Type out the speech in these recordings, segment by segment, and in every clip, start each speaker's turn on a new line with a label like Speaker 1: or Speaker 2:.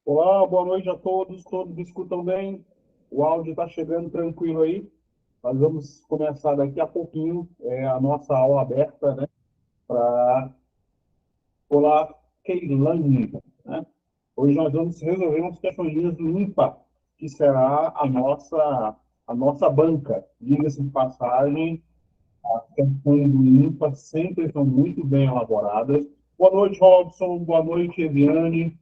Speaker 1: Olá, boa noite a todos. Todos me escutam bem? O áudio está chegando tranquilo aí. Nós vamos começar daqui a pouquinho a nossa aula aberta, né? Para Olá, Keilane, né? Hoje nós vamos resolver umas questões do IMPA, que será a nossa banca. Diga-se de passagem, as questões do IMPA sempre são muito bem elaboradas. Boa noite, Robson. Boa noite, Eliane.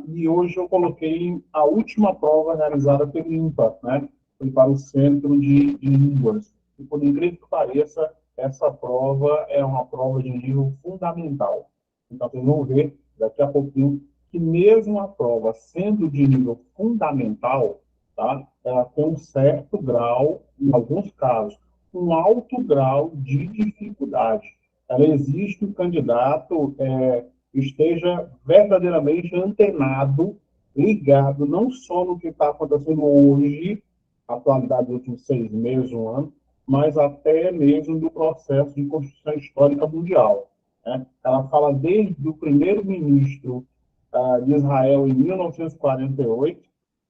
Speaker 1: E hoje eu coloquei a última prova realizada pelo IMPA, né? Foi para o Centro de Línguas. E, por incrível que pareça, essa prova é uma prova de nível fundamental. Então, vocês vão ver daqui a pouquinho que mesmo a prova sendo de nível fundamental, tá? Ela tem um certo grau, em alguns casos, um alto grau de dificuldade. Ela exige que o candidato esteja verdadeiramente antenado, ligado, não só no que está acontecendo hoje, atualidade dos últimos 6 meses, um ano, mas até mesmo do processo de construção histórica mundial. Né? Ela fala desde o primeiro-ministro de Israel em 1948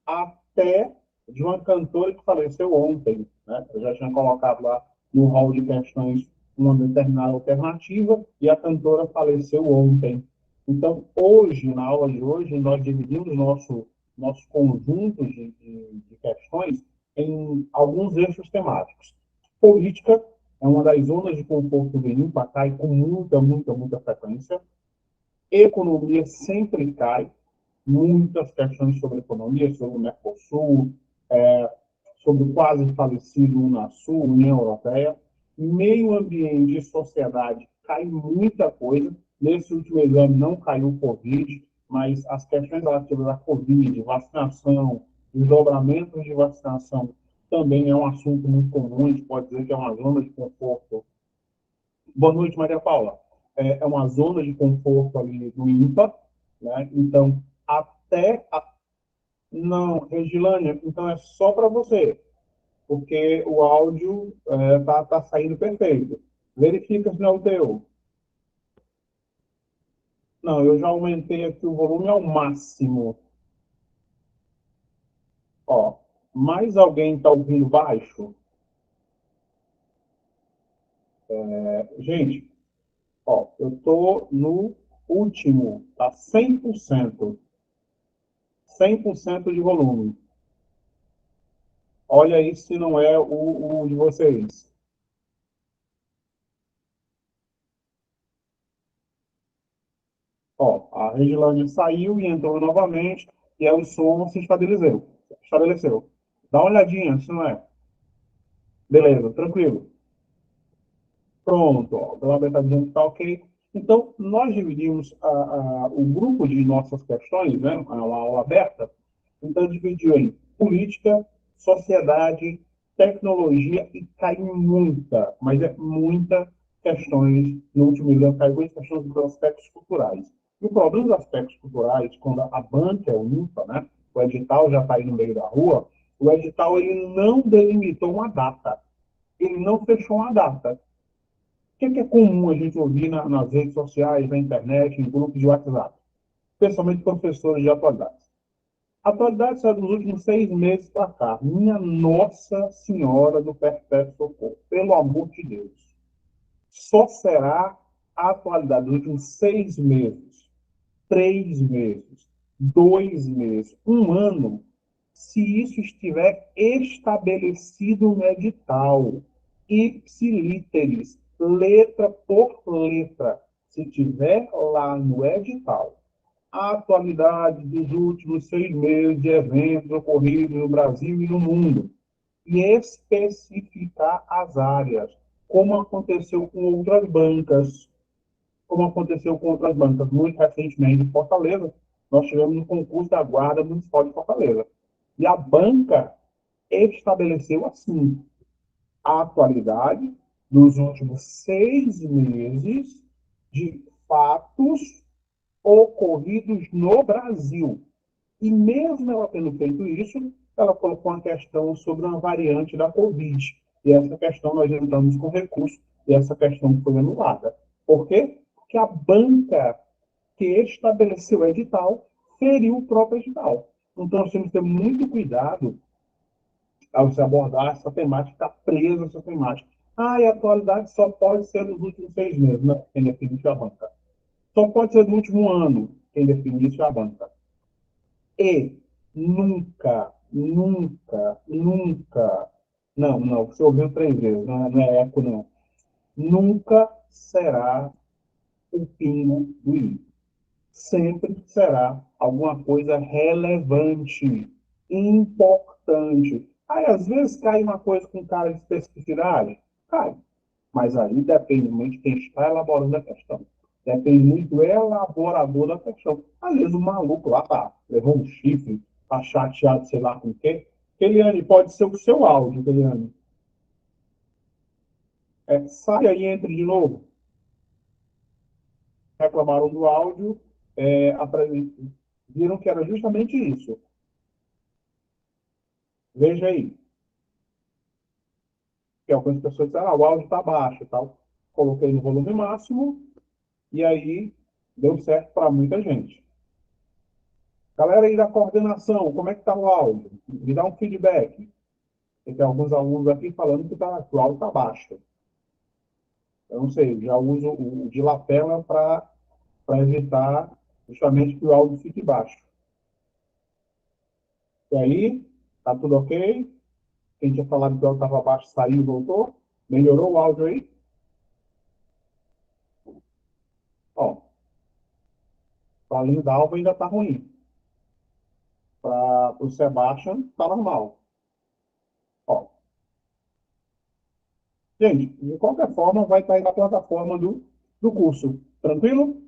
Speaker 1: até de uma cantora que faleceu ontem. Né? Eu já tinha colocado lá no hall de questões uma determinada alternativa e a cantora faleceu ontem. Então, hoje, na aula de hoje, nós dividimos nosso conjunto de questões em alguns eixos temáticos. Política é uma das zonas de conforto do INPA, cai com muita frequência. Economia sempre cai, muitas questões sobre economia, sobre o Mercosul, sobre o quase falecido Unasul, União Europeia. Meio ambiente e sociedade cai muita coisa. Nesse último exame não caiu o Covid, mas as questões relativas à Covid, vacinação, desdobramentos de vacinação, também é um assunto muito comum, a gente pode dizer que é uma zona de conforto. Boa noite, Maria Paula. É uma zona de conforto ali do INPA, né? Então, até. Não, Regilânia, então é só para você, porque o áudio tá saindo perfeito. Verifica se não é o teu. Não, eu já aumentei aqui o volume ao máximo. Ó, mais alguém está ouvindo baixo? Gente, ó, eu estou no último, tá 100%. 100% de volume. Olha aí se não é o de vocês. Ó, a Regilane saiu e entrou novamente, e aí o som se estabeleceu. Estabeleceu. Dá uma olhadinha, se não é. Beleza, tranquilo. Pronto, ó, o Glauber está dizendo que está ok. Então, nós dividimos o grupo de nossas questões, né, uma aula aberta, então dividiu em política, sociedade, tecnologia e caiu muita, mas é muita questões, no último exame caiu muitas questões dos aspectos culturais. E o problema dos aspectos culturais, quando a banca é limpa, né, o edital já está aí no meio da rua, o edital ele não delimitou uma data, ele não fechou uma data. O que é comum a gente ouvir nas redes sociais, na internet, em grupos de WhatsApp? Especialmente professores de atualidades. Atualidades é dos últimos 6 meses para cá. Minha Nossa Senhora do Perpétuo Socorro. Pelo amor de Deus. Só será a atualidade dos últimos 6 meses, 3 meses, 2 meses, um ano, se isso estiver estabelecido no edital, ipsilíteris, letra por letra, se tiver lá no edital, a atualidade dos últimos 6 meses de eventos ocorridos no Brasil e no mundo, e especificar as áreas, como aconteceu com outras bancas, Muito recentemente em Fortaleza, nós tivemos um concurso da Guarda Municipal de Fortaleza. E a banca estabeleceu assim a atualidade dos últimos 6 meses de fatos ocorridos no Brasil. E mesmo ela tendo feito isso, ela colocou uma questão sobre uma variante da Covid. E essa questão nós entramos com recurso, e essa questão foi anulada. Por quê? Porque a banca que estabeleceu o edital feriu o próprio edital. Então, nós temos que ter muito cuidado ao se abordar essa temática, presa a essa temática. Ah, e a atualidade só pode ser nos últimos 6 meses, não, quem define isso é a banca. Só pode ser no último ano, quem define isso é a banca. E nunca, nunca, nunca, não, você ouviu 3 vezes, não é eco, não. Nunca será o pingo do i. Sempre será alguma coisa relevante, importante. Aí, às vezes, cai uma coisa com cara de especificidade. Cai. Mas aí depende muito de quem está elaborando a questão. Depende muito do elaborador da questão. Às vezes o maluco lá tá, levou um chifre, tá chateado, sei lá com o quê. Eliane, pode ser o seu áudio, Eliane. Sai aí e entre de novo. Reclamaram do áudio, viram que era justamente isso. Veja aí. Que algumas pessoas disseram, o áudio está baixo e tal. Coloquei no volume máximo e aí deu certo para muita gente. Galera aí da coordenação, como é que está o áudio? Me dá um feedback. Tem alguns alunos aqui falando que o áudio está baixo. Eu não sei, já uso o de lapela para evitar justamente que o áudio fique baixo. E aí, tá tudo ok? Quem tinha falado que o áudio estava baixo saiu e voltou? Melhorou o áudio aí? Ó, para a da Alva ainda está ruim. Para o Sebastian, está normal. Ó. Gente, de qualquer forma, vai estar aí na plataforma do curso. Tranquilo?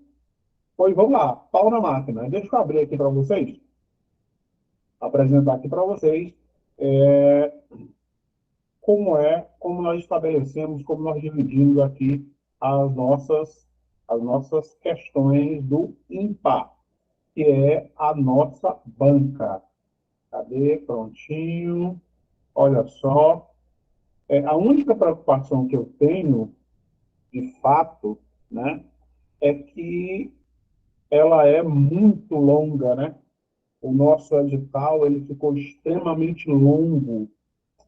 Speaker 1: Pois vamos lá, pau na máquina. Deixa eu abrir aqui para vocês, apresentar aqui para vocês é, como nós estabelecemos, como nós dividimos aqui as nossas questões do IMPA, que é a nossa banca. Cadê? Prontinho. Olha só. A única preocupação que eu tenho, de fato, né, é que ela é muito longa, né? O nosso edital ele ficou extremamente longo.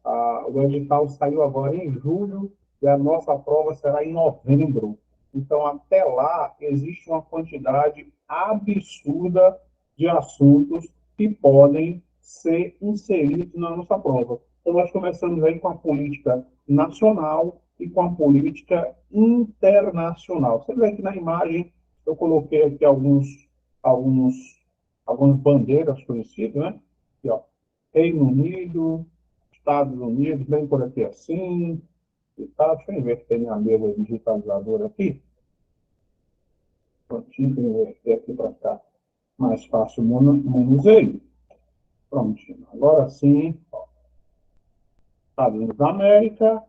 Speaker 1: O edital saiu agora em julho e a nossa prova será em novembro. Então, até lá, existe uma quantidade absurda de assuntos que podem ser inseridos na nossa prova. Então, nós começamos aí com a política nacional e com a política internacional. Você vê aqui na imagem, eu coloquei aqui alguns, algumas bandeiras conhecidas, né? Aqui, ó, Reino Unido, Estados Unidos, bem por aqui assim, e tal. Deixa eu ver se tem a mesa digitalizadora aqui. Prontinho, para inverter aqui para ficar mais fácil o manuseio. Prontinho. Agora sim, Estados Unidos da América,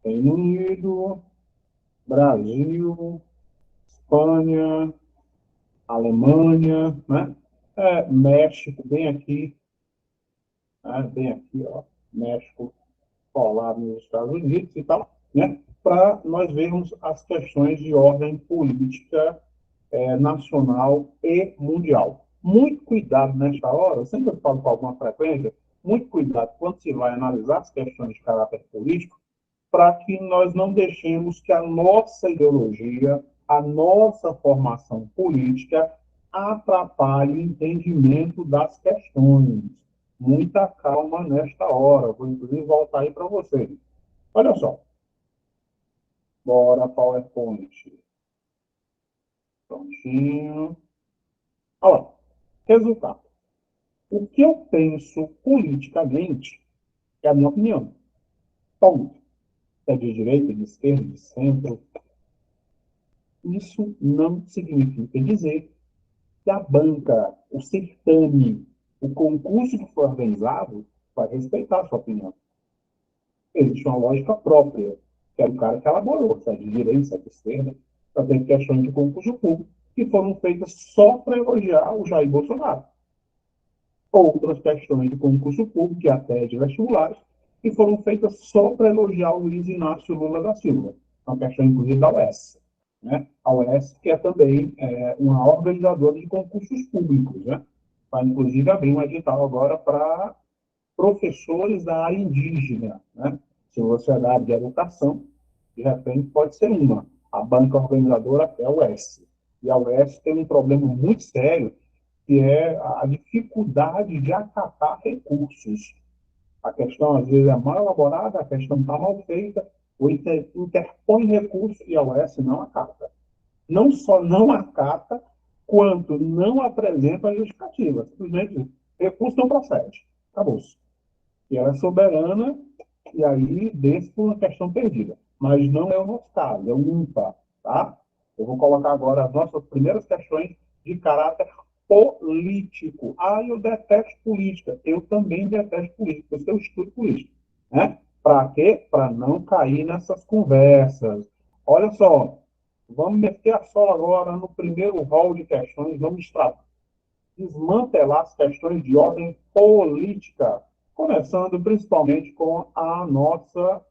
Speaker 1: Reino Unido, Brasil, Espanha, Alemanha, né? México, bem aqui, ó, México colado nos Estados Unidos e tal, né? Para nós vermos as questões de ordem política nacional e mundial. Muito cuidado nesta hora, eu sempre falo com alguma frequência, muito cuidado quando se vai analisar as questões de caráter político, para que nós não deixemos que a nossa ideologia, a nossa formação política atrapalhe o entendimento das questões. Muita calma nesta hora. Vou, inclusive, voltar aí para vocês. Olha só. Bora, PowerPoint. Prontinho. Olha lá. Resultado. O que eu penso politicamente é a minha opinião. Ponto. É de direita, de esquerda, de centro. Isso não significa dizer que a banca, o certame, o concurso que foi organizado, vai respeitar a sua opinião. Existe uma lógica própria, que é o cara que elaborou, se é de direita, se é de esquerda, também questões de concurso público, que foram feitas só para elogiar o Jair Bolsonaro. Outras questões de concurso público, e até de vestibulares, que foram feitas só para elogiar o Luiz Inácio Lula da Silva. Uma questão, inclusive, da UES. né? A UES, que é também uma organizadora de concursos públicos, né? Vai, inclusive, abrir um edital agora para professores da área indígena, né? Se você é da área de educação, de repente pode ser uma. A banca organizadora é a UES. E a UES tem um problema muito sério, que é a dificuldade de acatar recursos. A questão, às vezes, é mal elaborada, a questão está mal feita, ou interpõe recurso e a UES não acata. Não só não acata, quanto não apresenta a justificativa. Simplesmente, recurso não procede. Acabou-se. E ela é soberana, e aí deixa por uma questão perdida. Mas não é o nosso caso, é o ímpar, tá? Eu vou colocar agora as nossas primeiras questões de caráter político. Ah, eu detesto política. Eu também detesto política, porque eu estudo política. Né? Para quê? Para não cair nessas conversas. Olha só, vamos meter a sola agora no primeiro rol de questões, vamos desmantelar as questões de ordem política, começando principalmente com a nossa.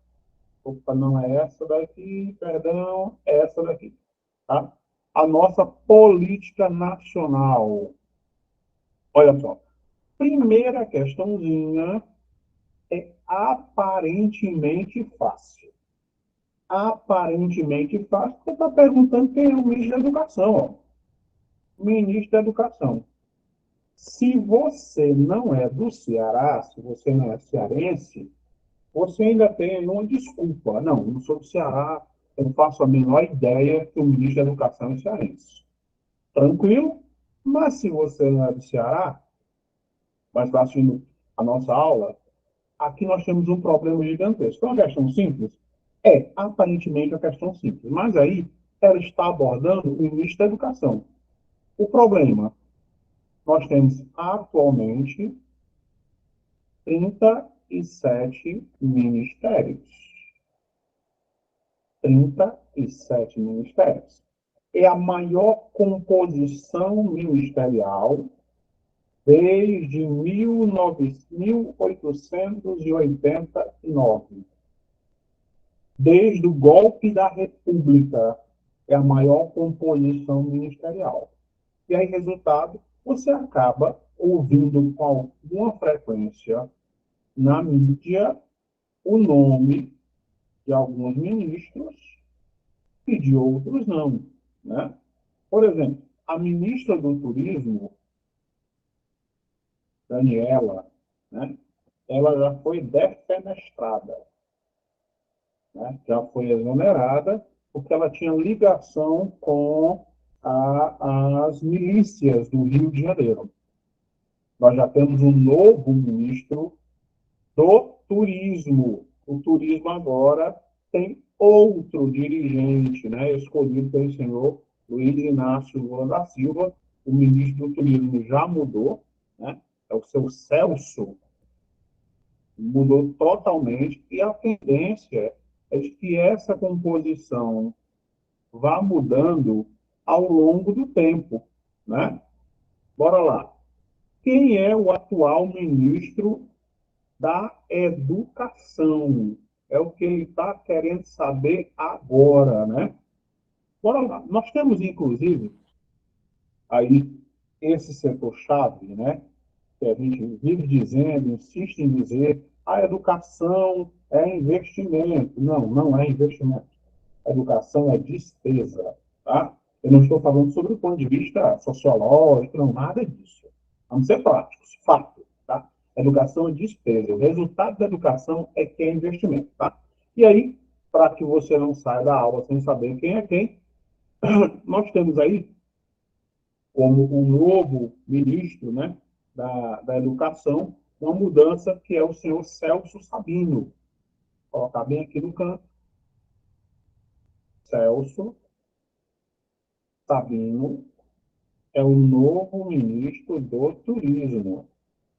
Speaker 1: Opa, não é essa daqui, perdão, é essa daqui. Tá? A nossa política nacional. Olha só. Primeira questãozinha é aparentemente fácil. Aparentemente fácil, você está perguntando quem é o ministro da Educação. Ó. Ministro da Educação. Se você não é do Ceará, se você não é cearense, você ainda tem uma desculpa. Não, não sou do Ceará, eu não faço a menor ideia que o ministro da Educação é cearense. Tranquilo? Mas se você não é do Ceará, mas está assistindo a nossa aula, aqui nós temos um problema gigantesco. É uma questão simples? É, aparentemente, uma questão simples. Mas aí, ela está abordando o ministro da Educação. O problema, nós temos atualmente 37 ministérios. 37 ministérios. É a maior composição ministerial desde 1889. Desde o golpe da República, é a maior composição ministerial. E aí, resultado, você acaba ouvindo com alguma frequência na mídia o nome de alguns ministros e de outros não. Né? Por exemplo, a ministra do Turismo, Daniela, né? Ela já foi defenestrada, né? Já foi exonerada, porque ela tinha ligação com as milícias do Rio de Janeiro. Nós já temos um novo ministro do Turismo. O turismo agora tem outro dirigente, né, escolhido pelo senhor Luiz Inácio Lula da Silva. O ministro do Turismo já mudou, né, é o seu Celso, mudou totalmente, e a tendência é de que essa composição vá mudando ao longo do tempo. Né? Bora lá. Quem é o atual ministro da educação? É o que ele está querendo saber agora, né? Bora lá. Nós temos, inclusive, aí esse setor-chave, né? Que a gente vive dizendo, insiste em dizer, a educação é investimento. Não, não é investimento. A educação é despesa, tá? Eu não estou falando sobre o ponto de vista sociológico, não, nada disso. Vamos ser práticos, fato, tá? A educação é despesa. O resultado da educação é que é investimento, tá? E aí, para que você não saia da aula sem saber quem é quem, nós temos aí como um novo ministro, né, da Educação, uma mudança que é o senhor Celso Sabino. Vou colocar bem aqui no canto. Celso Sabino é o novo ministro do Turismo.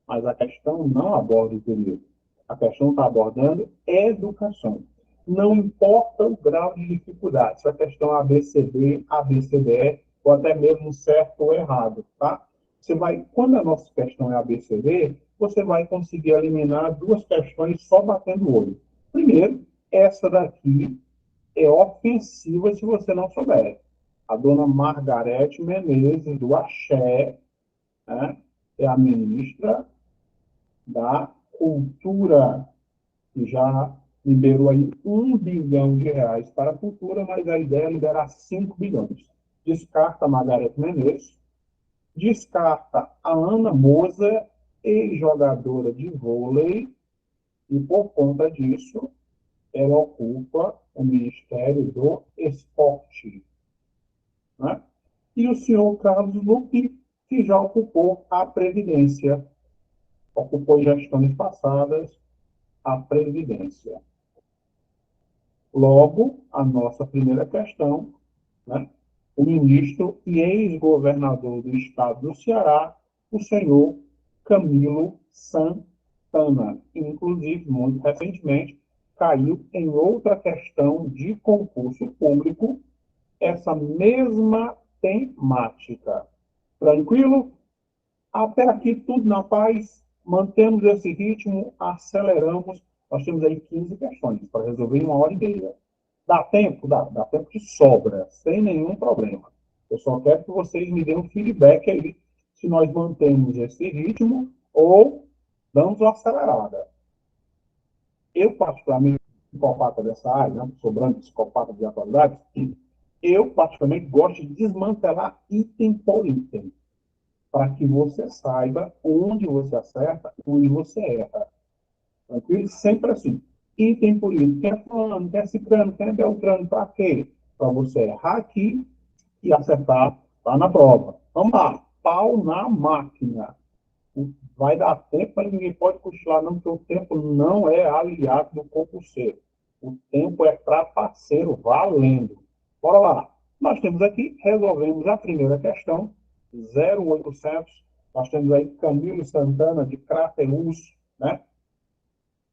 Speaker 1: Mas a questão não aborda o turismo. A questão está abordando educação. Não importa o grau de dificuldade, se a questão é ABCD, ABCDE, ou até mesmo certo ou errado, tá? Você vai, quando a nossa questão é ABCD, você vai conseguir eliminar duas questões só batendo o olho. Primeiro, essa daqui, é ofensiva se você não souber. A dona Margarete Menezes, do Axé, né, é a ministra da Cultura, que já liberou aí R$ 1 bilhão para a cultura, mas a ideia é liberar 5 bilhões. Descarta a Margarete Menezes, descarta a Ana Moser, ex-jogadora de vôlei, e por conta disso, ela ocupa o Ministério do Esporte. Né? E o senhor Carlos Lupe, que já ocupou a Previdência, ocupou em gestões passadas a Previdência. Logo, a nossa primeira questão, né? O ministro e ex-governador do estado do Ceará, o senhor Camilo Santana. Inclusive, muito recentemente, caiu em outra questão de concurso público essa mesma temática. Tranquilo? Até aqui tudo na paz, mantemos esse ritmo, aceleramos. Nós temos aí 15 questões para resolver em 1 hora e meia. Dá tempo? Dá tempo de sobra, sem nenhum problema. Eu só quero que vocês me deem um feedback aí, se nós mantemos esse ritmo ou damos uma acelerada. Eu, particularmente, psicopata dessa área, né, sobrando psicopata de atualidade, eu, particularmente, gosto de desmantelar item por item, para que você saiba onde você acerta e onde você erra. Tranquilo? Sempre assim. Item por item. Quer fulano, quer ciclano, quer beltrano, para quê? Para você errar aqui e acertar lá na prova. Vamos lá. Pau na máquina. Vai dar tempo, mas ninguém pode cochilar, não, porque o tempo não é aliado do concurseiro. O tempo é trapaceiro, valendo. Bora lá. Nós temos aqui, resolvemos a primeira questão, 0800. Nós temos aí Camilo Santana, de Crateús, né?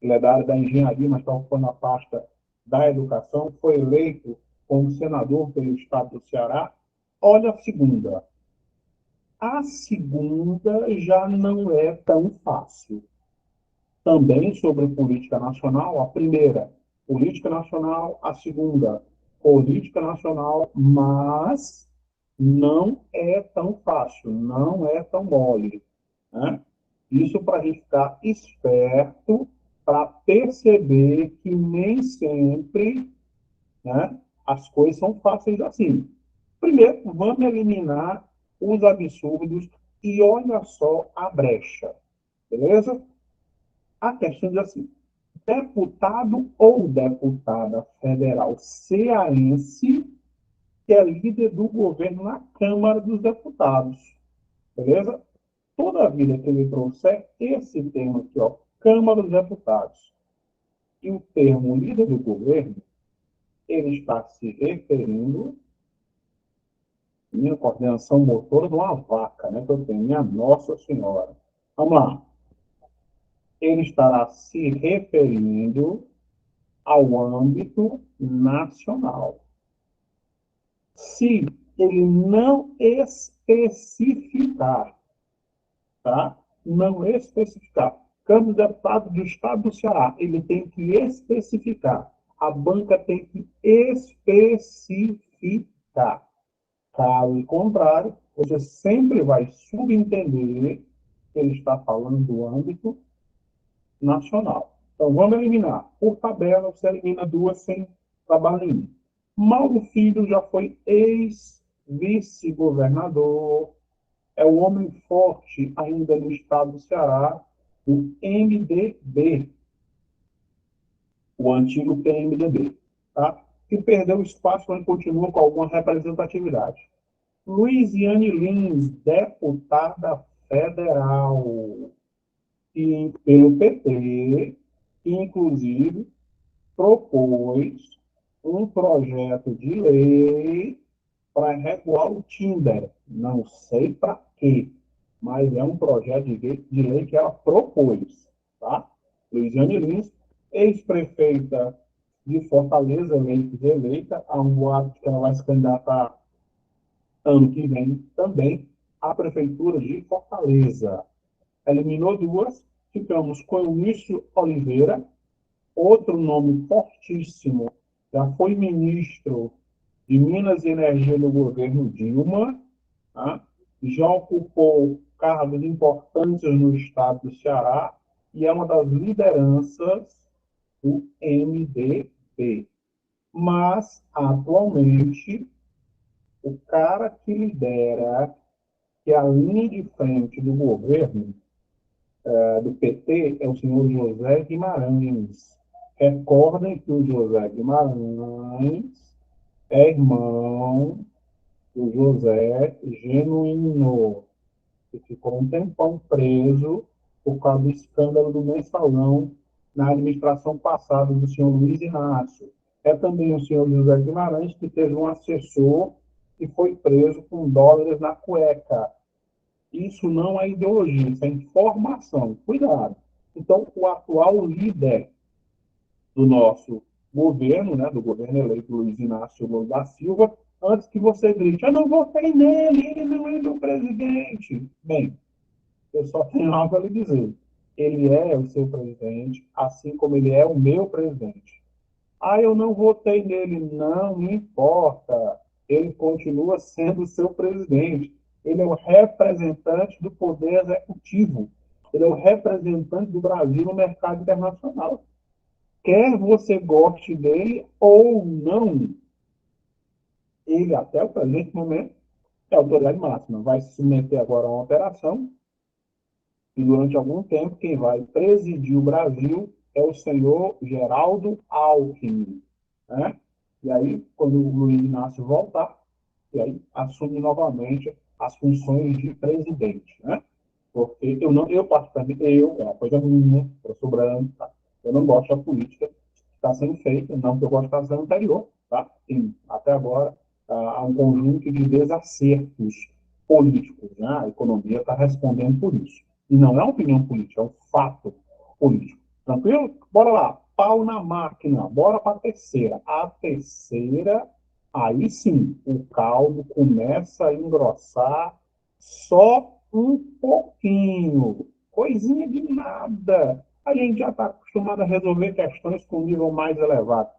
Speaker 1: Ele é da área da engenharia, mas está ocupando a pasta da educação. Foi eleito como senador pelo estado do Ceará. Olha a segunda. A segunda já não é tão fácil. Também sobre política nacional, a primeira, política nacional, a segunda, política nacional, mas não é tão fácil, não é tão mole. Né? Isso para a gente ficar esperto, para perceber que nem sempre, né, as coisas são fáceis assim. Primeiro, vamos eliminar os absurdos e olha só a brecha, beleza? A questão diz assim: deputado ou deputada federal cearense que é líder do governo na Câmara dos Deputados, beleza? Toda a vida que ele trouxer esse termo aqui, ó, Câmara dos Deputados, e o termo líder do governo, ele está se referindo minha coordenação motora de uma vaca, né, que eu tenho, minha Nossa Senhora. Vamos lá. Ele estará se referindo ao âmbito nacional. Se ele não especificar, tá? Não especificar. Câmara de Deputados do Estado do Ceará, ele tem que especificar. A banca tem que especificar. Caso contrário, você sempre vai subentender que ele está falando do âmbito nacional. Então, vamos eliminar. Por tabela, você elimina duas sem trabalho nenhum. Mauro Filho já foi ex-vice-governador, é o homem forte ainda no estado do Ceará, o MDB, o antigo PMDB, tá? Que perdeu espaço, mas continua com alguma representatividade. Luiziane Lins, deputada federal, e pelo PT, que inclusive propôs um projeto de lei para regular o Tinder. Não sei para quê, mas é um projeto de lei que ela propôs. Tá? Luiziane Lins, ex-prefeita de Fortaleza, eleita, há um boato que ela vai se candidatar ano que vem também à Prefeitura de Fortaleza. Eliminou duas, ficamos com o Wilson Oliveira, outro nome fortíssimo já foi ministro de Minas e Energia no governo Dilma, tá? Já ocupou cargos importantes no estado do Ceará e é uma das lideranças do MDB. Mas, atualmente, o cara que lidera, que é a linha de frente do governo do PT, é o senhor José Guimarães. Recordem que o José Guimarães é irmão do José Genuíno, que ficou um tempão preso por causa do escândalo do mensalão na administração passada do senhor Luiz Inácio. É também o senhor José Guimarães que teve um assessor que foi preso com dólares na cueca. Isso não é ideologia, isso é informação. Cuidado. Então, o atual líder do nosso governo, né, do governo eleito Luiz Inácio Lula da Silva, antes que você grite, eu não votei nele, ele não é meu presidente. Bem, eu só tenho algo a lhe dizer. Ele é o seu presidente, assim como ele é o meu presidente. Ah, eu não votei nele. Não importa. Ele continua sendo o seu presidente. Ele é o representante do poder executivo. Ele é o representante do Brasil no mercado internacional. Quer você goste dele ou não, ele, até o presente momento, é a autoridade máxima. Vai se submeter agora a uma operação e, durante algum tempo, quem vai presidir o Brasil é o senhor Geraldo Alckmin. Né? E aí, quando o Luiz Inácio voltar, e aí assume novamente as funções de presidente. Né? Porque eu particularmente, é uma coisa minha, eu sou branco, tá? Eu não gosto da política que está sendo feita, não que eu gosto da sendo anterior, tá? Sim, até agora há um conjunto de desacertos políticos, né? A economia está respondendo por isso. E não é uma opinião política, é um fato político. Tranquilo? Bora lá, pau na máquina, bora para a terceira. A terceira, aí sim, o caldo começa a engrossar só um pouquinho, coisinha de nada. A gente já está acostumado a resolver questões com nível mais elevado.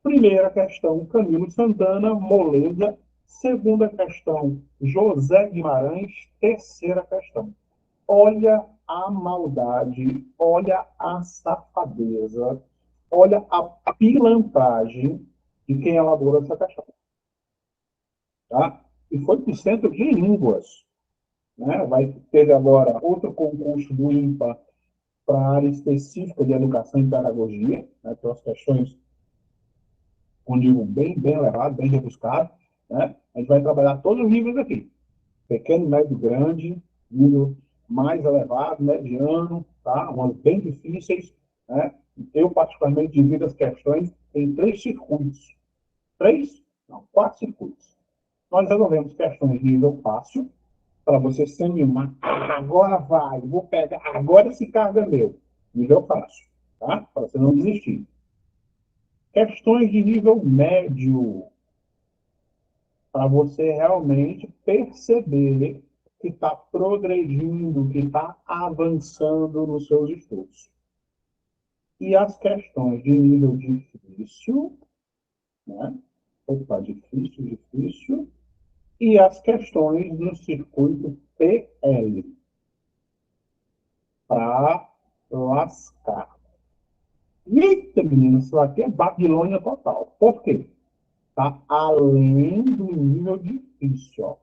Speaker 1: Primeira questão, Camilo Santana, moleza. Segunda questão, José Guimarães. Terceira questão, olha a maldade, olha a safadeza, olha a pilantragem de quem elaborou essa questão. Tá? E foi para o centro de línguas. Né? Vai ter agora outro concurso do INPA para a área específica de educação e pedagogia, né? Tem umas questões com nível bem elevado, bem rebuscado. Né? A gente vai trabalhar todos os níveis aqui. Pequeno, médio, grande, nível mais elevado, mediano, tá? Umas bem difíceis. Né? Eu, particularmente, divido as questões em 3 circuitos. 3? Não, 4 circuitos. Nós resolvemos questões de nível fácil, para você se animar. Agora vai, vou pegar, agora esse cargo é meu. Nível fácil, tá? Para você não desistir. Questões de nível médio, para você realmente perceber que está progredindo, que está avançando nos seus estudos. E as questões de nível difícil, né? Opa, difícil. E as questões do circuito PL, para lascar. Eita, menino, isso aqui é Babilônia total. Por quê? Está além do nível difícil. Ó.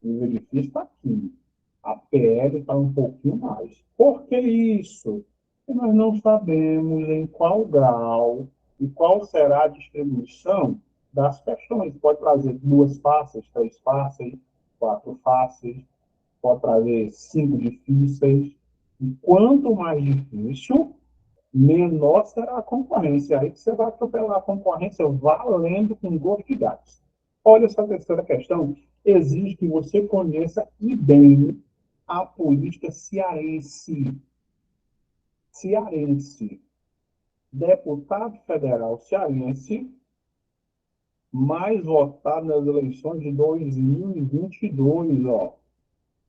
Speaker 1: O nível difícil está aqui. A PL está um pouquinho mais. Por que isso? Porque nós não sabemos em qual grau e qual será a distribuição das questões. Pode trazer 2 fáceis, 3 fáceis, 4 fáceis, pode trazer 5 difíceis. E quanto mais difícil, menor será a concorrência. Aí você vai atropelar a concorrência valendo com gosto de gás. Olha, essa terceira questão exige que você conheça e bem a política cearense. Cearense. Deputado federal cearense mais votado nas eleições de 2022, ó.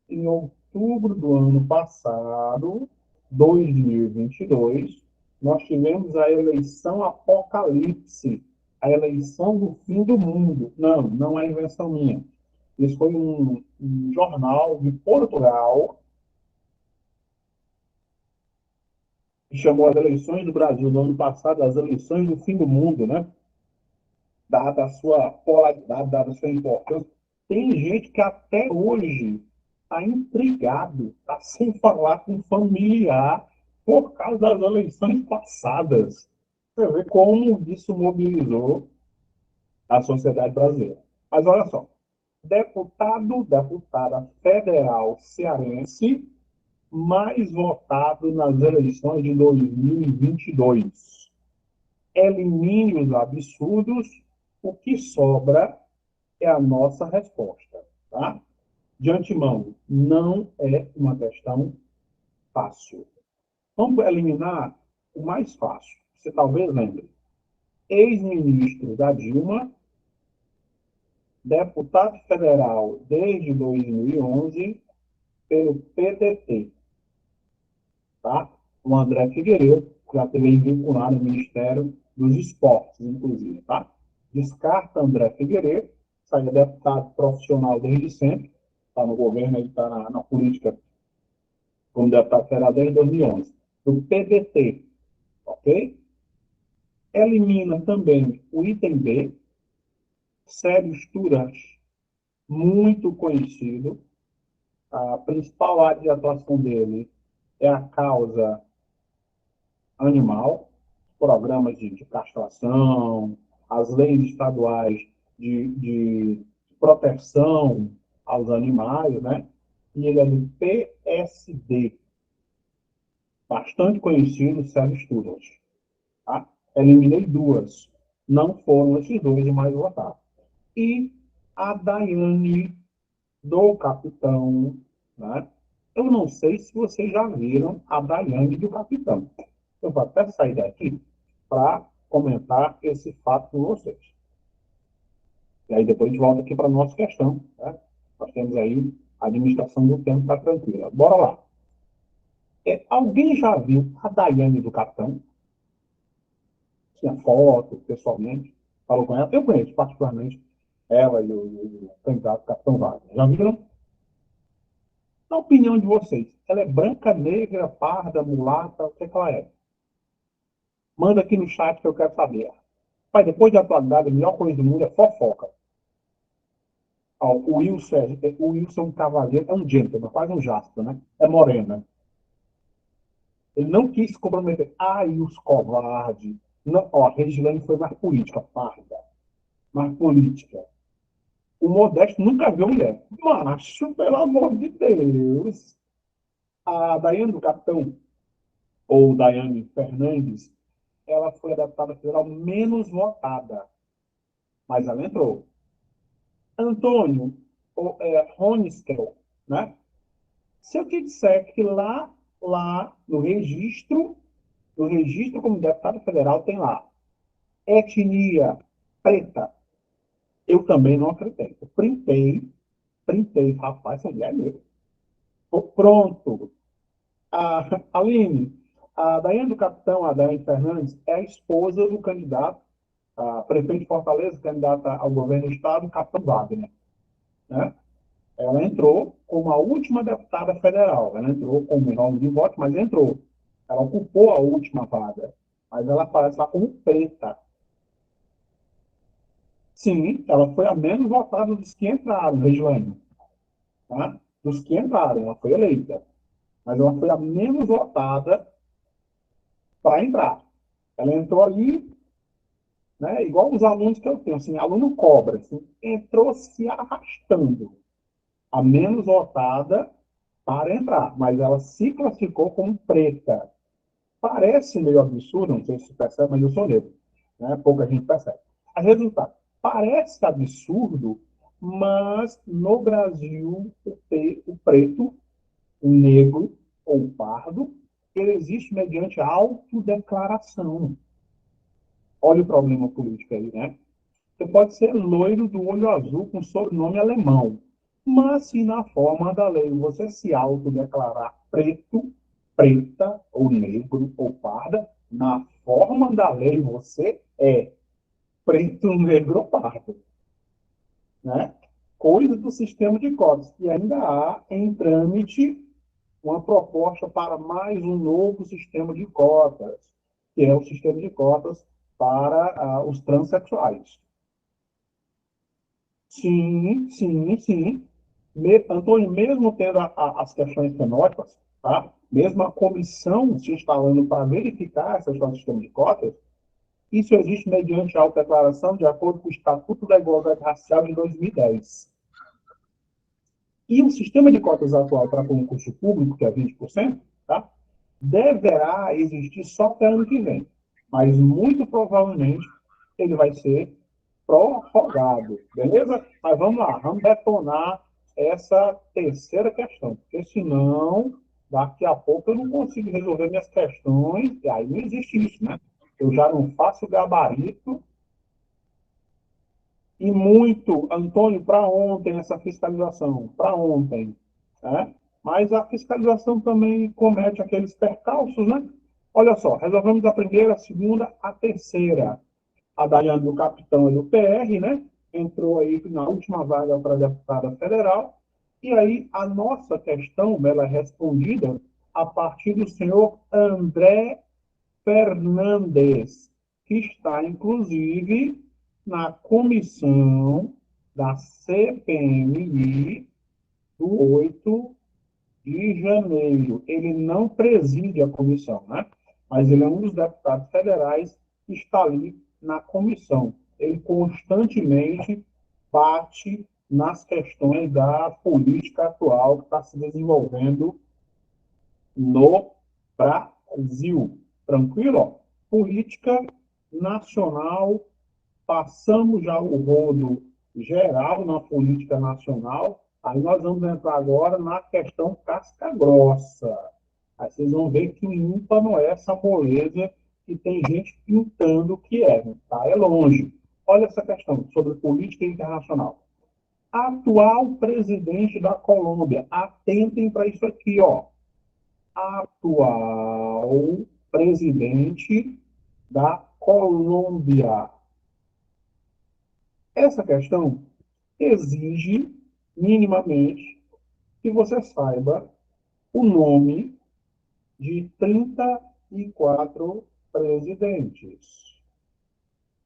Speaker 1: Em outubro do ano passado, 2022, nós tivemos a eleição apocalipse. a eleição do fim do mundo. Não, não é invenção minha. Isso foi um jornal de Portugal que chamou as eleições do Brasil no ano passado as eleições do fim do mundo, né? Dada a sua polaridade, dada a sua importância. Tem gente que até hoje está intrigado, está sem falar com familiar por causa das eleições passadas. Você vê como isso mobilizou a sociedade brasileira. Mas olha só, deputada federal cearense mais votado nas eleições de 2022. Elimine os absurdos, o que sobra é a nossa resposta. Tá? De antemão, não é uma questão fácil. Vamos eliminar o mais fácil. Você talvez lembre. Ex-ministro da Dilma, deputado federal desde 2011 pelo PDT. Tá? O André Figueiredo, que já teve vinculado no Ministério dos Esportes, inclusive. Tá? Descarta André Figueiredo, sai deputado profissional desde sempre, está no governo, ele está na política como deputado federal desde 2011. Do PDT, ok? Elimina também o item B, Sérgio Sturras, muito conhecido. A principal área de atuação dele é a causa animal, programas de castração, as leis estaduais de proteção aos animais, né? E ele é do PSD, bastante conhecido, Sérgio Sturras. Tá? Eliminei duas. Não foram esses dois os mais votados. E a Daiane do Capitão, né? Eu não sei se vocês já viram a Daiane do Capitão. Eu vou até sair daqui para comentar esse fato com vocês. E aí depois a gente volta aqui para a nossa questão. Né? Nós temos aí a administração do tempo, está tranquila. Bora lá. Alguém já viu a Daiane do Capitão? Tinha foto, pessoalmente. Falou com ela. Eu conheço particularmente ela e o candidato Capitão Wagner. Já viram? Na opinião de vocês, ela é branca, negra, parda, mulata, o que é que ela é? Manda aqui no chat que eu quero saber. Pai, depois de atualidade, a melhor coisa do mundo é fofoca. Ó, o Wilson é um cavaleiro, é um gentleman, quase um jasper, né? É morena. Ele não quis se comprometer. Ai, os covardes. Não, ó, a Regiane foi mais política, parda. Mais política. O Modesto nunca viu mulher. Macho, pelo amor de Deus. A Daiane do Capitão, ou Daiane Fernandes, ela foi a deputada federal menos votada. Mas ela entrou. Antônio Roniskel, né? Se eu te disser que lá no registro como deputado federal tem lá etnia preta, eu também não acredito. Printei, rapaz, essa mulher é mesmo. Pronto. Aline, a Daiane do Capitão, a Daiane Fernandes, é a esposa do candidato, a prefeito de Fortaleza, candidata ao governo do estado, Capitão Wagner, né? Ela entrou como a última deputada federal. Ela entrou com menor de voto, mas entrou. Ela ocupou a última vaga. Mas ela aparece lá como preta. Sim, ela foi a menos votada dos que entraram, Regiane. Tá? Dos que entraram, ela foi eleita. Mas ela foi a menos votada para entrar. Ela entrou ali, né, igual os alunos que eu tenho, assim, aluno cobra, assim, entrou se arrastando. A menos votada para entrar, mas ela se classificou como preta. Parece meio absurdo, não sei se percebe, mas eu sou negro. Né? Pouca gente percebe. A resultado, parece absurdo, mas no Brasil o preto, o negro ou o pardo, ele existe mediante autodeclaração. Olha o problema político aí, né? Você pode ser loiro do olho azul com sobrenome alemão. Mas se na forma da lei você se autodeclarar preto, preta, ou negro, ou parda, na forma da lei você é. preto, negro ou pardo, né? Coisa do sistema de cotas. E ainda há em trâmite uma proposta para mais um novo sistema de cotas, que é o sistema de cotas para os transexuais. Sim, sim, sim. Antônio, mesmo tendo as questões fenóticas, tá? Mesmo a comissão se instalando para verificar essa questão do sistema de cotas, isso existe mediante a autodeclaração de acordo com o Estatuto da Igualdade Racial de 2010. E o sistema de cotas atual para concurso público, que é 20%, tá? Deverá existir só até ano que vem. Mas, muito provavelmente, ele vai ser prorrogado. Beleza? Mas vamos lá, vamos detonar essa terceira questão. Porque, senão, daqui a pouco eu não consigo resolver minhas questões. E aí não existe isso, né? Eu já não faço gabarito. E muito, Antônio, para ontem essa fiscalização, para ontem. Né? Mas a fiscalização também comete aqueles percalços, né? Olha só, resolvemos a primeira, a segunda, a terceira. A Daiane do Capitão e do PR, né? Entrou aí na última vaga para deputada federal. E aí a nossa questão, ela é respondida a partir do senhor André Fernandes, que está, inclusive, na comissão da CPMI do 8 de janeiro. Ele não preside a comissão, né? Mas ele é um dos deputados federais que está ali na comissão. Ele constantemente bate nas questões da política atual que está se desenvolvendo no Brasil. Tranquilo? Política nacional, passamos já o rodo geral na política nacional, aí nós vamos entrar agora na questão casca grossa. Aí vocês vão ver que o INPA não é essa moleza que tem gente pintando que é, tá? É longe. Olha essa questão sobre política internacional. Atual presidente da Colômbia, atentem para isso aqui, ó. Atual presidente da Colômbia. Essa questão exige, minimamente, que você saiba o nome de 34 presidentes.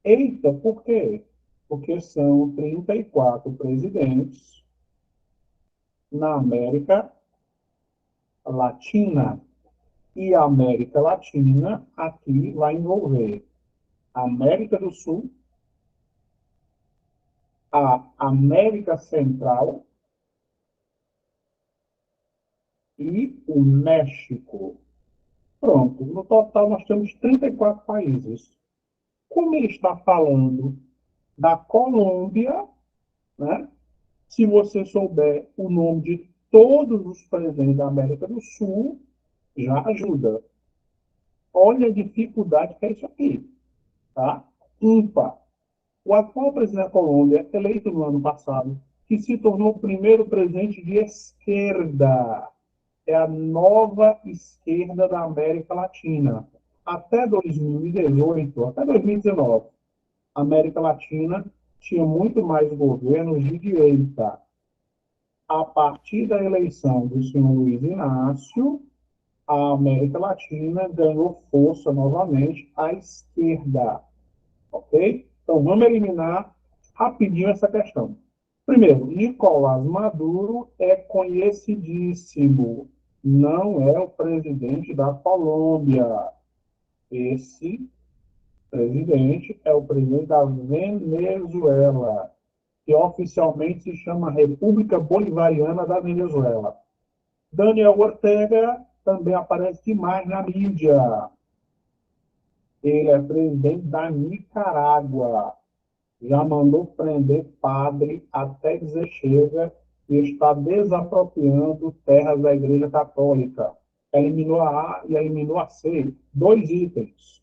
Speaker 1: Eita, por quê? Porque são 34 presidentes na América Latina. E a América Latina aqui vai envolver a América do Sul, a América Central e o México. Pronto, no total nós temos 34 países. Como ele está falando da Colômbia, né? Se você souber o nome de todos os presidentes da América do Sul, já ajuda. Olha a dificuldade que é isso aqui, tá? INPA. O atual presidente da Colômbia, eleito no ano passado, que se tornou o primeiro presidente de esquerda, é a nova esquerda da América Latina. Até 2018, até 2019, a América Latina tinha muito mais governos de direita. A partir da eleição do senhor Luiz Inácio, a América Latina ganhou força novamente à esquerda. Ok? Então, vamos eliminar rapidinho essa questão. Primeiro, Nicolás Maduro é conhecidíssimo. Não é o presidente da Colômbia. Esse presidente é o presidente da Venezuela, que oficialmente se chama República Bolivariana da Venezuela. Daniel Ortega também aparece demais na mídia. Ele é presidente da Nicarágua. Já mandou prender padre até dizer chega e está desapropriando terras da Igreja Católica. Eliminou a A e eliminou a C. 2 itens.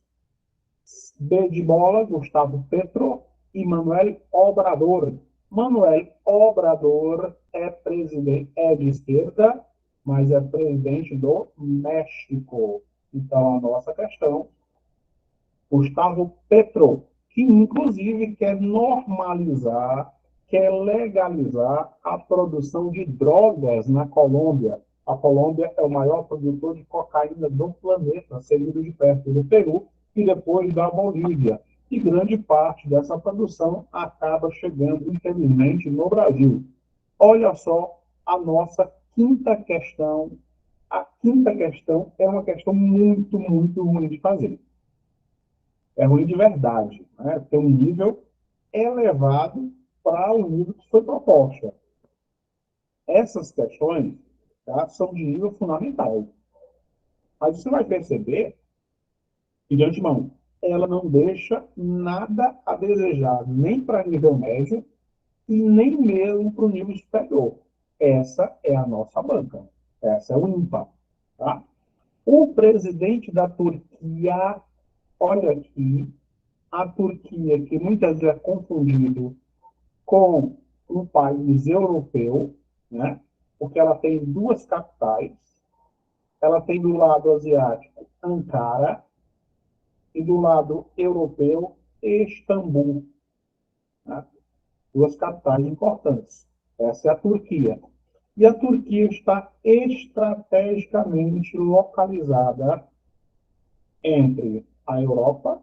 Speaker 1: B de bola, Gustavo Petro e Manuel Obrador. Manuel Obrador é presidente, é de esquerda, mas é presidente do México. Então, a nossa questão, Gustavo Petro, que, inclusive, quer normalizar, quer legalizar a produção de drogas na Colômbia. A Colômbia é o maior produtor de cocaína do planeta, seguido de perto do Peru e depois da Bolívia. E grande parte dessa produção acaba chegando, infelizmente, no Brasil. Olha só a nossa quinta questão. A quinta questão é uma questão muito, muito ruim de fazer. É ruim de verdade, né? Tem um nível elevado para o nível que foi proposta. Essas questões, tá, são de nível fundamental. Mas você vai perceber que, de antemão, ela não deixa nada a desejar, nem para nível médio e nem mesmo para o nível superior. Essa é a nossa banca. Essa é o ímpar. Tá? O presidente da Turquia, olha aqui, a Turquia, que muitas vezes é confundido com um país europeu, né? Porque ela tem duas capitais. Ela tem do lado asiático Ankara e do lado europeu Istambul, né? Duas capitais importantes. Essa é a Turquia. E a Turquia está estrategicamente localizada entre a Europa,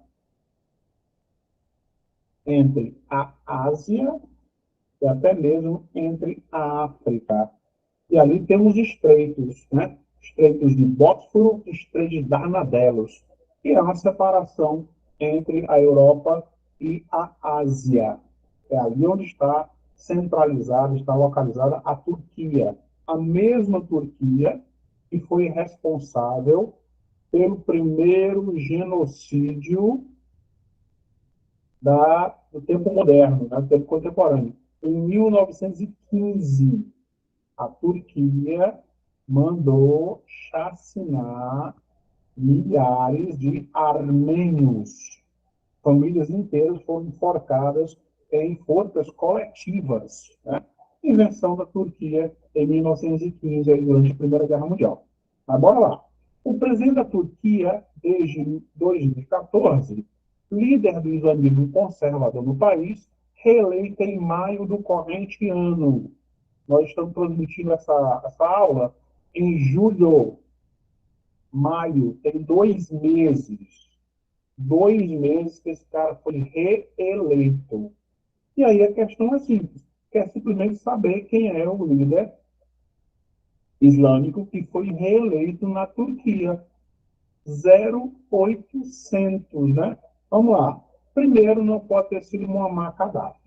Speaker 1: entre a Ásia e até mesmo entre a África. E ali temos estreitos, né? Estreitos de Bósforo e estreitos de Dardanelos, que é uma separação entre a Europa e a Ásia. É ali onde está centralizada, está localizada a Turquia. A mesma Turquia que foi responsável pelo primeiro genocídio do tempo moderno, né, do tempo contemporâneo. Em 1915, a Turquia mandou chacinar milhares de armênios. Famílias inteiras foram enforcadas em forcas coletivas. Né? Invenção da Turquia em 1915, durante a Primeira Guerra Mundial. Mas bora lá. O presidente da Turquia, desde 2014, líder do islamismo conservador no país, reeleito em maio do corrente ano. Nós estamos transmitindo essa aula em julho, maio, tem 2 meses. 2 meses que esse cara foi reeleito. E aí a questão é simples. Quer simplesmente saber quem é o líder islâmico que foi reeleito na Turquia. 0800, né? Vamos lá. Primeiro, não pode ter sido Muammar Gaddafi.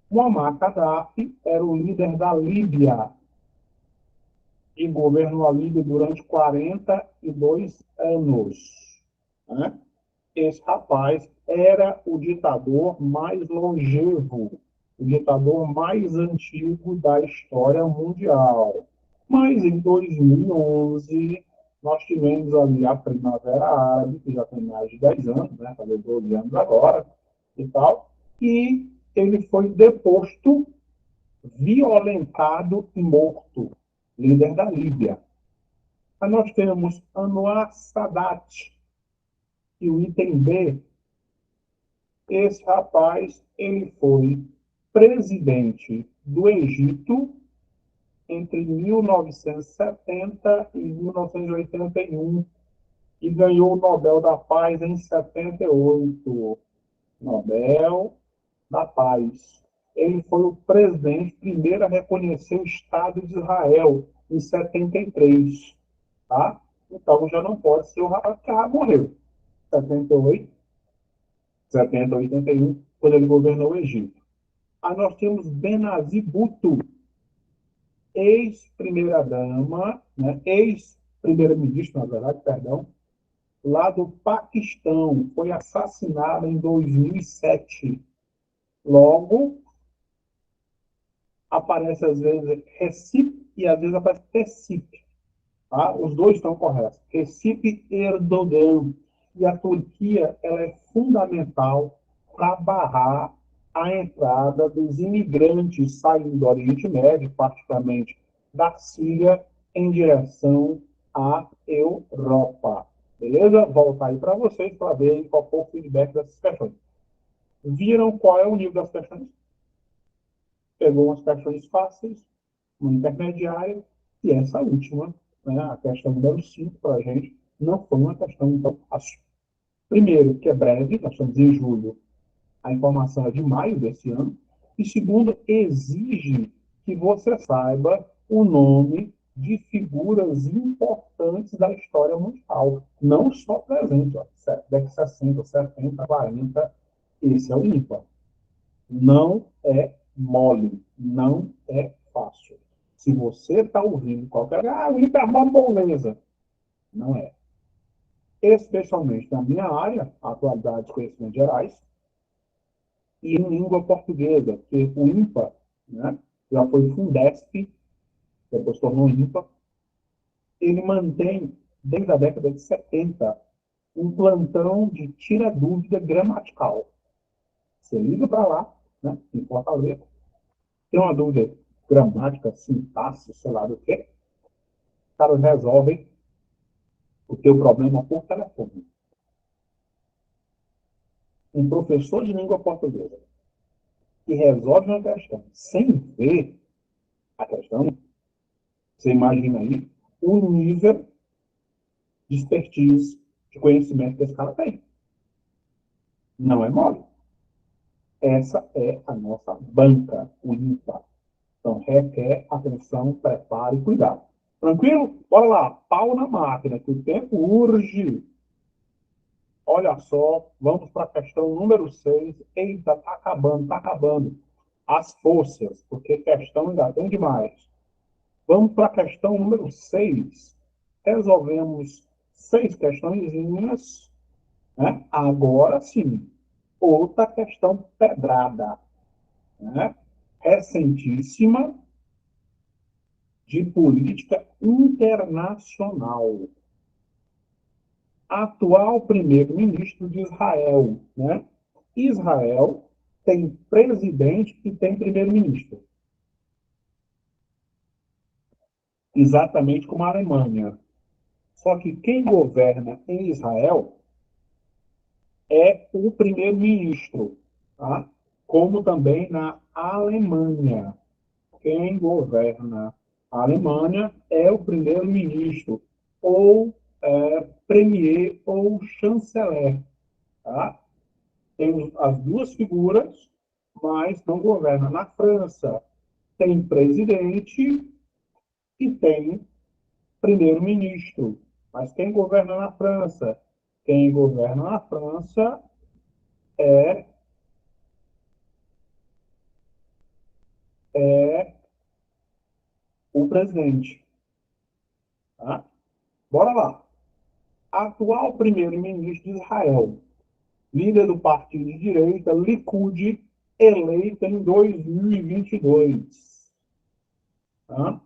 Speaker 1: Muammar Gaddafi era o líder da Líbia e governou a Líbia durante 42 anos. Né? Esse rapaz era o ditador mais longevo, o ditador mais antigo da história mundial. Mas em 2011, nós tivemos ali a Primavera Árabe, que já tem mais de 10 anos, né? Fazer 12 anos agora, e tal, e ele foi deposto, violentado e morto, líder da Líbia. Aí nós temos Anwar Sadat, e o item B. Esse rapaz, ele foi presidente do Egito entre 1970 e 1981 e ganhou o Nobel da Paz em 78. Nobel da Paz. Ele foi o presidente primeiro a reconhecer o Estado de Israel em 73. Tá? Então já não pode ser o rapaz que morreu. 78, 70, 81, quando ele governou o Egito. Aí nós temos Benazir Bhutto, ex-primeira-dama, né, ex-primeira-ministra, na verdade, perdão, lá do Paquistão, foi assassinada em 2007. Logo, aparece às vezes Recife e às vezes aparece Recife. Tá? Os dois estão corretos. Recife Erdogan. E a Turquia ela é fundamental para barrar a entrada dos imigrantes saindo do Oriente Médio, particularmente da Síria, em direção à Europa. Beleza? Voltar aí para vocês para ver qual foi o feedback dessas questões. Viram qual é o nível das questões? Pegou umas questões fáceis, uma intermediária, e essa última, né, a questão número 5 para a gente, não foi uma questão tão fácil. Primeiro, que é breve, nós estamos em julho, a informação é de maio desse ano. E segundo, exige que você saiba o nome de figuras importantes da história mundial, não só presente, ó, década de 60, 70, 40, esse é o ímpar. Não é mole, não é fácil. Se você está ouvindo qualquer, o ímpar é uma moleza. Não é. Especialmente na minha área, atualidades e conhecimentos gerais, e em língua portuguesa, que o IMPA, né, já foi Fundesp, depois tornou IMPA, ele mantém, desde a década de 70, um plantão de tira-dúvida gramatical. Você liga para lá, né, em Fortaleza, tem uma dúvida gramática, sintaxe, sei lá do que, os caras resolvem o teu problema por telefone. Um professor de língua portuguesa que resolve uma questão sem ver a questão, você imagina aí o nível de expertise, de conhecimento que esse cara tem. Não é mole. Essa é a nossa banca, o INPA. Então, requer atenção, preparo e cuidado. Tranquilo? Bora lá, pau na máquina, que o tempo urge. Olha só, vamos para a questão número 6. Eita, tá acabando, tá acabando. As forças, porque questão ainda tem demais. Vamos para a questão número 6. Resolvemos 6 questõezinhas, né? Agora sim, outra questão pedrada, né? Recentíssima, de política internacional. Atual primeiro-ministro de Israel, né? Israel tem presidente e tem primeiro-ministro, exatamente como a Alemanha. Só que quem governa em Israel é o primeiro-ministro, tá? Como também na Alemanha. Quem governa a Alemanha é o primeiro-ministro, ou premier, ou chanceler. Tá? Tem as duas figuras, mas não governa. Na França, tem presidente e tem primeiro-ministro. Mas quem governa na França? Quem governa na França é, é o presidente. Tá? Bora lá. Atual primeiro-ministro de Israel, líder do partido de direita, Likud, eleita em 2022. Tá?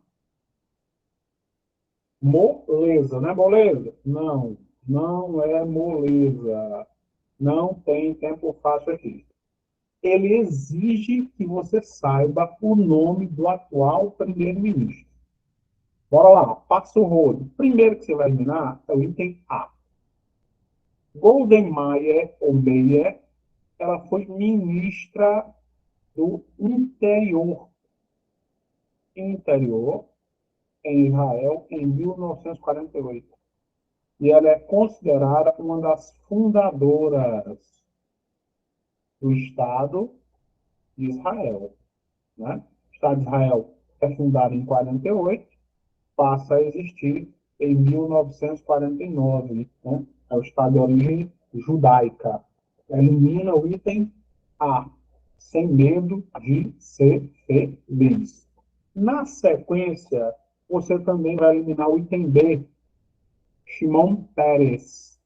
Speaker 1: Moleza, não é moleza? Não, não é moleza. Não tem tempo fácil aqui. Ele exige que você saiba o nome do atual primeiro-ministro. Bora lá, passa o rodo. Primeiro que você vai eliminar é o item A. Golden Meir, ou Meyer, ela foi ministra do interior em Israel em 1948. E ela é considerada uma das fundadoras do Estado de Israel. Né? O Estado de Israel é fundado em 48, passa a existir em 1949. Né? É o Estado de origem judaica. Elimina o item A, sem medo de ser feliz. Na sequência, você também vai eliminar o item B, Shimon Peres.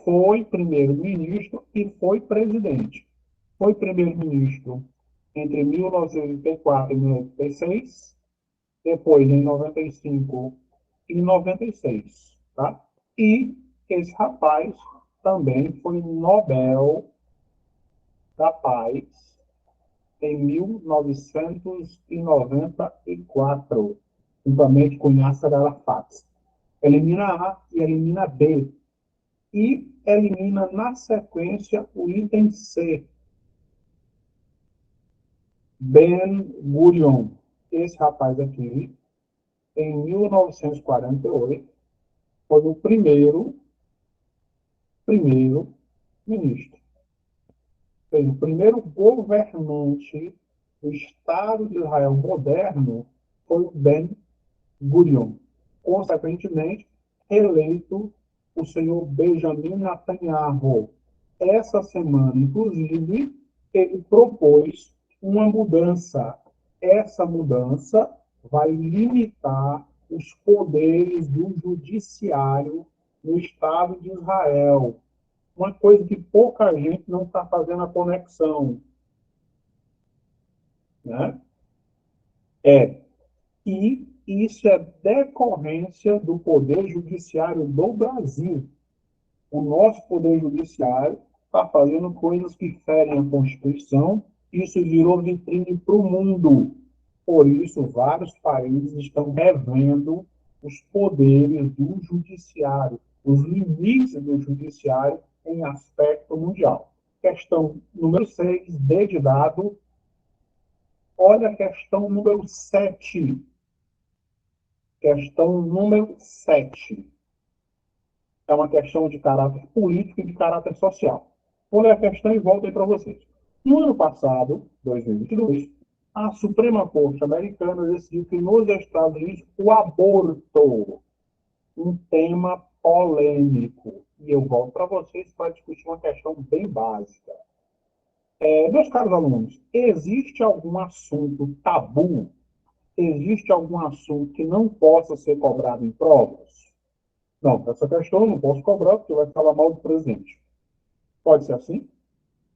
Speaker 1: Foi primeiro-ministro e foi presidente. Foi primeiro-ministro entre 1984 e 1986, depois em 95 e 96. Tá? E esse rapaz também foi Nobel da Paz em 1994, juntamente com Yasser Arafat. Elimina A e elimina B. E elimina na sequência o item C, Ben Gurion. Esse rapaz aqui, em 1948, foi o primeiro ministro. Foi o primeiro governante do Estado de Israel moderno, foi o Ben Gurion. Consequentemente, eleito o senhor Benjamin Netanyahu. Essa semana, inclusive, ele propôs uma mudança. Essa mudança vai limitar os poderes do judiciário no Estado de Israel. Uma coisa que pouca gente não está fazendo a conexão, né? É E isso é decorrência do Poder Judiciário do Brasil. O nosso Poder Judiciário está fazendo coisas que ferem a Constituição, isso virou vitrine para o mundo. Por isso, vários países estão revendo os poderes do Judiciário, os limites do Judiciário em aspecto mundial. Questão número 6, D de dado. Olha a questão número 7. Questão número 7 é uma questão de caráter político e de caráter social. Vou ler a questão e volto aí para vocês. No ano passado, 2022, a Suprema Corte Americana decidiu que nos Estados Unidos o aborto, um tema polêmico. E eu volto para vocês para discutir uma questão bem básica. Meus caros alunos, existe algum assunto tabu? Existe algum assunto que não possa ser cobrado em provas? Não, essa questão eu não posso cobrar porque vai falar mal do presidente. Pode ser assim?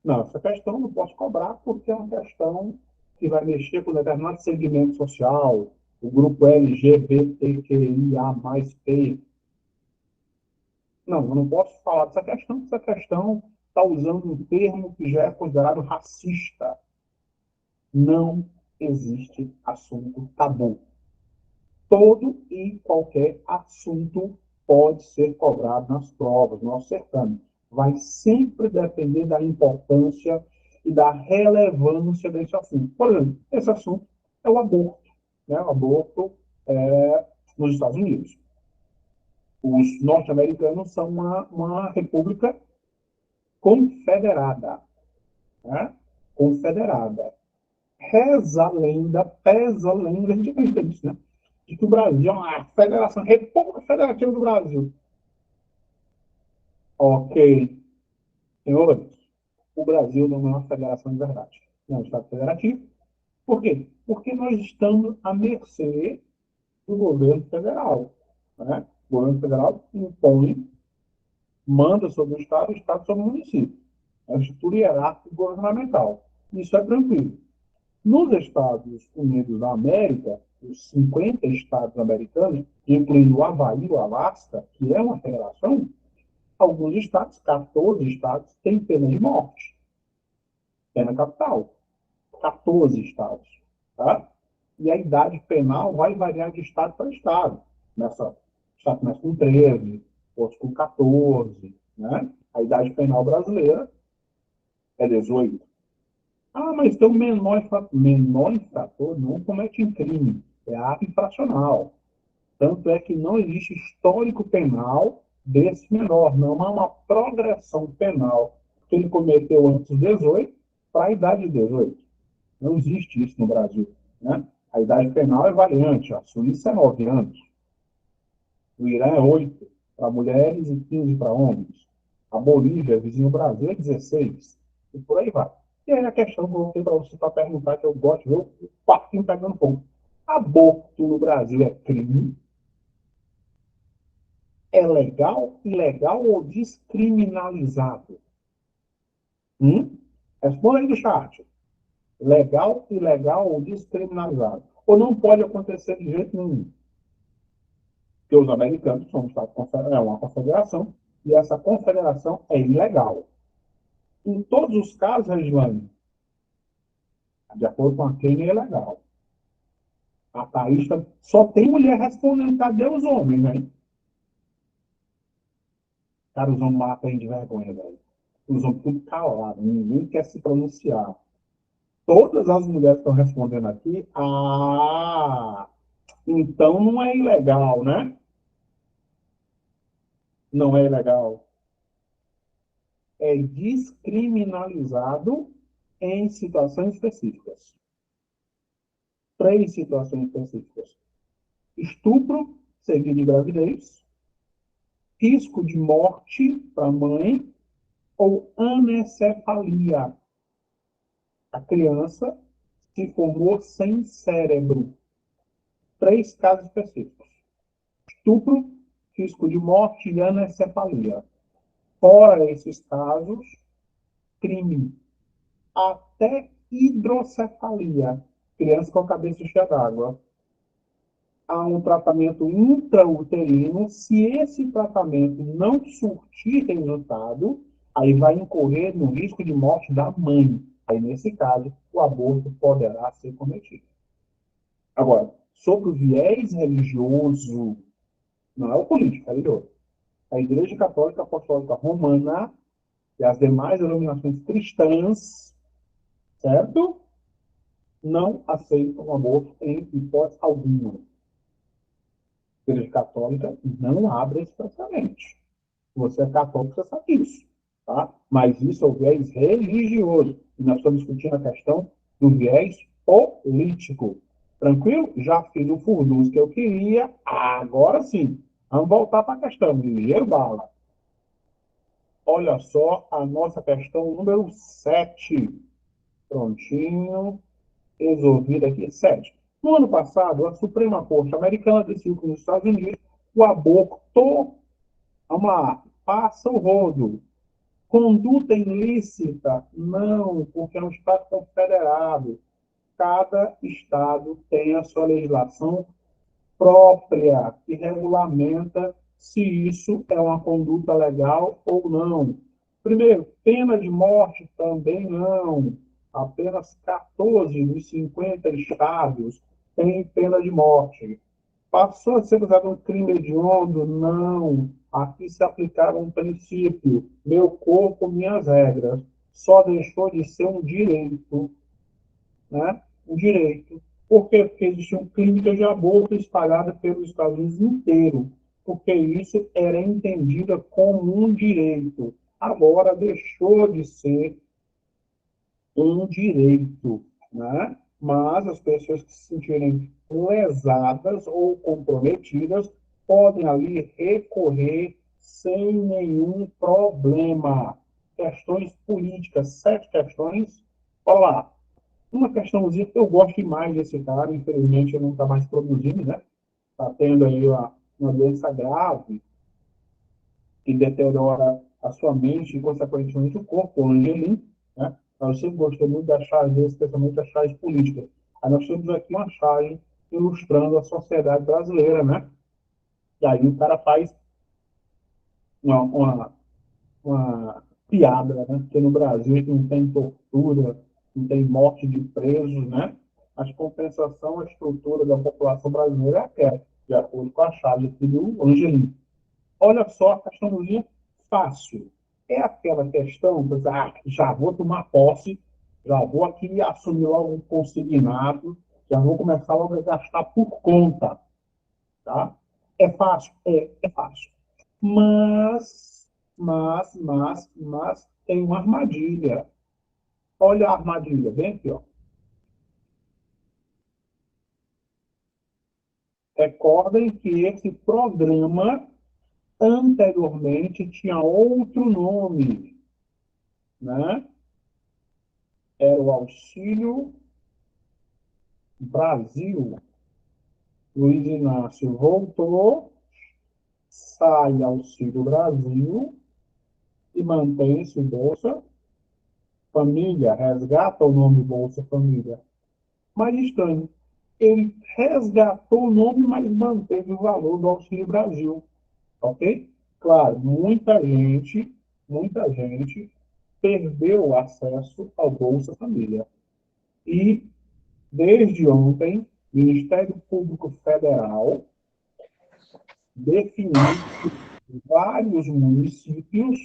Speaker 1: Não, essa questão eu não posso cobrar porque é uma questão que vai mexer com determinado segmento social, o grupo LGBTQIA+P. Não, eu não posso falar dessa questão, porque essa questão está usando um termo que já é considerado racista. Não existe assunto tabu. Todo e qualquer assunto pode ser cobrado nas provas, no nosso certame. Vai sempre depender da importância e da relevância desse assunto. Por exemplo, esse assunto é o aborto. Né? O aborto nos Estados Unidos. Os norte-americanos são uma república confederada. Né? Confederada. Reza a lenda, pesa a lenda, a gente acredita nisso, né? De que o Brasil é uma federação, República Federativa do Brasil. Ok, senhores, o Brasil não é uma federação de verdade. Não é um Estado federativo. Por quê? Porque nós estamos à mercê do governo federal. Né? O governo federal impõe, manda sobre o Estado sobre o município. É a estrutura hierárquica governamental. Isso é tranquilo. Nos Estados Unidos da América, os 50 estados americanos, incluindo o Havaí e o Alasca, que é uma federação, alguns estados, 14 estados, têm pena de morte. Pena capital. 14 estados. Tá? E a idade penal vai variar de estado para estado. O estado começa com 13, outros com 14. Né? A idade penal brasileira é 18. Ah, mas tem um menor infrator não comete um crime, é ato infracional. Tanto é que não existe histórico penal desse menor, não há uma progressão penal que ele cometeu antes dos 18 para a idade de 18. Não existe isso no Brasil. Né? A idade penal é variante, a Suíça é 9 anos, o Irã é 8 para mulheres e 15 para homens. A Bolívia, vizinho do Brasil, é 16. E por aí vai. E aí a questão que eu voltei para você para perguntar, que eu gosto de ver o papinho pegando fogo. Aborto no Brasil é crime? É legal, ilegal ou descriminalizado? Responda aí no chat. Legal, ilegal ou descriminalizado? Ou não pode acontecer de jeito nenhum? Porque os americanos são um estado, é uma confederação, e essa confederação é ilegal. Em todos os casos, Regiane, de acordo com a Kenia, é legal. A Thaís só tem mulher respondendo, cadê os homens, né? Cara, os homens matam de vergonha, velho. Os homens tudo calados, ninguém quer se pronunciar. Todas as mulheres estão respondendo aqui. Então não é ilegal, né? Não é ilegal. É descriminalizado em situações específicas. 3 situações específicas: estupro seguido de gravidez, risco de morte para a mãe ou anencefalia. A criança se formou sem cérebro. 3 casos específicos: estupro, risco de morte e anencefalia. Fora esses casos, crime. Até hidrocefalia, criança com a cabeça cheia d'água. Há um tratamento intrauterino. Se esse tratamento não surtir resultado, aí vai incorrer no risco de morte da mãe. Aí, nesse caso, o aborto poderá ser cometido. Agora, sobre o viés religioso, não é o político, é religioso. A Igreja Católica Apostólica Romana e as demais denominações cristãs, certo? Não aceitam o aborto em hipótese alguma. A Igreja Católica não abre expressamente. Se você é católico, você sabe isso. Tá? Mas isso é o viés religioso. E nós estamos discutindo a questão do viés político. Tranquilo? Já fiz o furdunço que eu queria. Agora sim. Vamos voltar para a questão. Ligeiro bala. Olha só a nossa questão número 7. Prontinho. Resolvida aqui. 7. No ano passado, a Suprema Corte Americana decidiu que nos Estados Unidos o aborto, vamos lá, passa o rodo. Conduta ilícita? Não, porque é um Estado confederado. Cada Estado tem a sua legislação própria que regulamenta se isso é uma conduta legal ou não. Primeiro, pena de morte também não. Apenas 14 dos 50 estados têm pena de morte. Passou a ser usado um crime hediondo? Não. Aqui se aplicava um princípio: meu corpo, minhas regras. Só deixou de ser um direito, né? Um direito. Por quê? Porque existia um clínica de aborto espalhada pelos Estados Unidos inteiro, porque isso era entendido como um direito. Agora deixou de ser um direito, né? Mas as pessoas que se sentirem lesadas ou comprometidas podem ali recorrer sem nenhum problema. Questões políticas, 7 questões. Olha lá, uma questãozinha que eu gosto demais desse cara, infelizmente eu não está mais produzindo, né? Está tendo aí uma doença grave que deteriora a sua mente e, consequentemente, o corpo, o Angelim, né? Eu sempre gostei muito das charges, especialmente das charges políticas. Aí nós temos aqui uma charge ilustrando a sociedade brasileira, né? E aí o cara faz uma piada, né? Porque no Brasil não tem tortura, não tem morte de presos, né? Mas compensação, a estrutura da população brasileira é aquela, de acordo com a charge aqui do Angelim. Olha só a questãozinha fácil. É aquela questão, já vou tomar posse, já vou aqui assumir logo um consignado, já vou começar logo a gastar por conta. Tá? É fácil? É fácil. Mas tem uma armadilha. Olha a armadilha, bem aqui, ó. Recordem que esse programa anteriormente tinha outro nome, né? Era o Auxílio Brasil. Luiz Inácio voltou, sai Auxílio Brasil e mantém-se Bolsa Família, resgata o nome Bolsa Família. Mas estranho, ele resgatou o nome, mas manteve o valor do Auxílio Brasil. Ok? Claro, muita gente perdeu o acesso ao Bolsa Família. E, desde ontem, o Ministério Público Federal definiu que vários municípios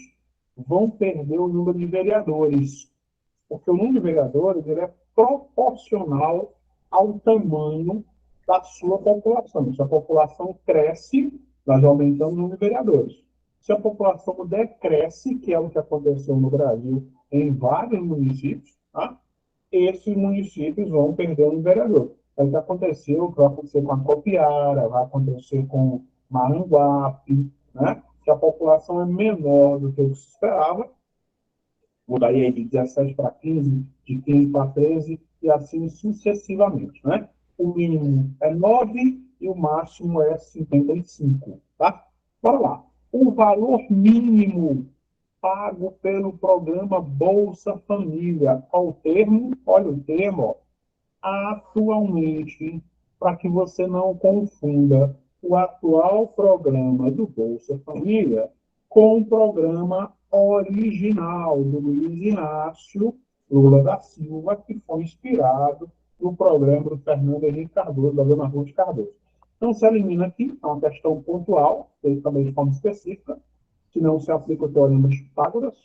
Speaker 1: vão perder o número de vereadores, porque o número de vereadores ele é proporcional ao tamanho da sua população. Se a população cresce, nós aumentamos o número de vereadores. Se a população decresce, que é o que aconteceu no Brasil em vários municípios, tá? Esses municípios vão perder um vereador. É o que aconteceu, vai acontecer com a Copiara, vai acontecer com Maranguape, né? Que a população é menor do que o que se esperava, mudaria de 17 para 15, de 15 para 13, e assim sucessivamente, né? O mínimo é 9 e o máximo é 55, tá? Bora lá. O valor mínimo pago pelo programa Bolsa Família, ao termo, olha o termo, ó, atualmente, para que você não confunda o atual programa do Bolsa Família com o programa original do Luiz Inácio Lula da Silva, que foi inspirado no programa do Fernando Henrique Cardoso, da Dona Ruth Cardoso. Então, se elimina aqui, é uma questão pontual, também de forma específica, que não se aplica o teorema de Pitágoras,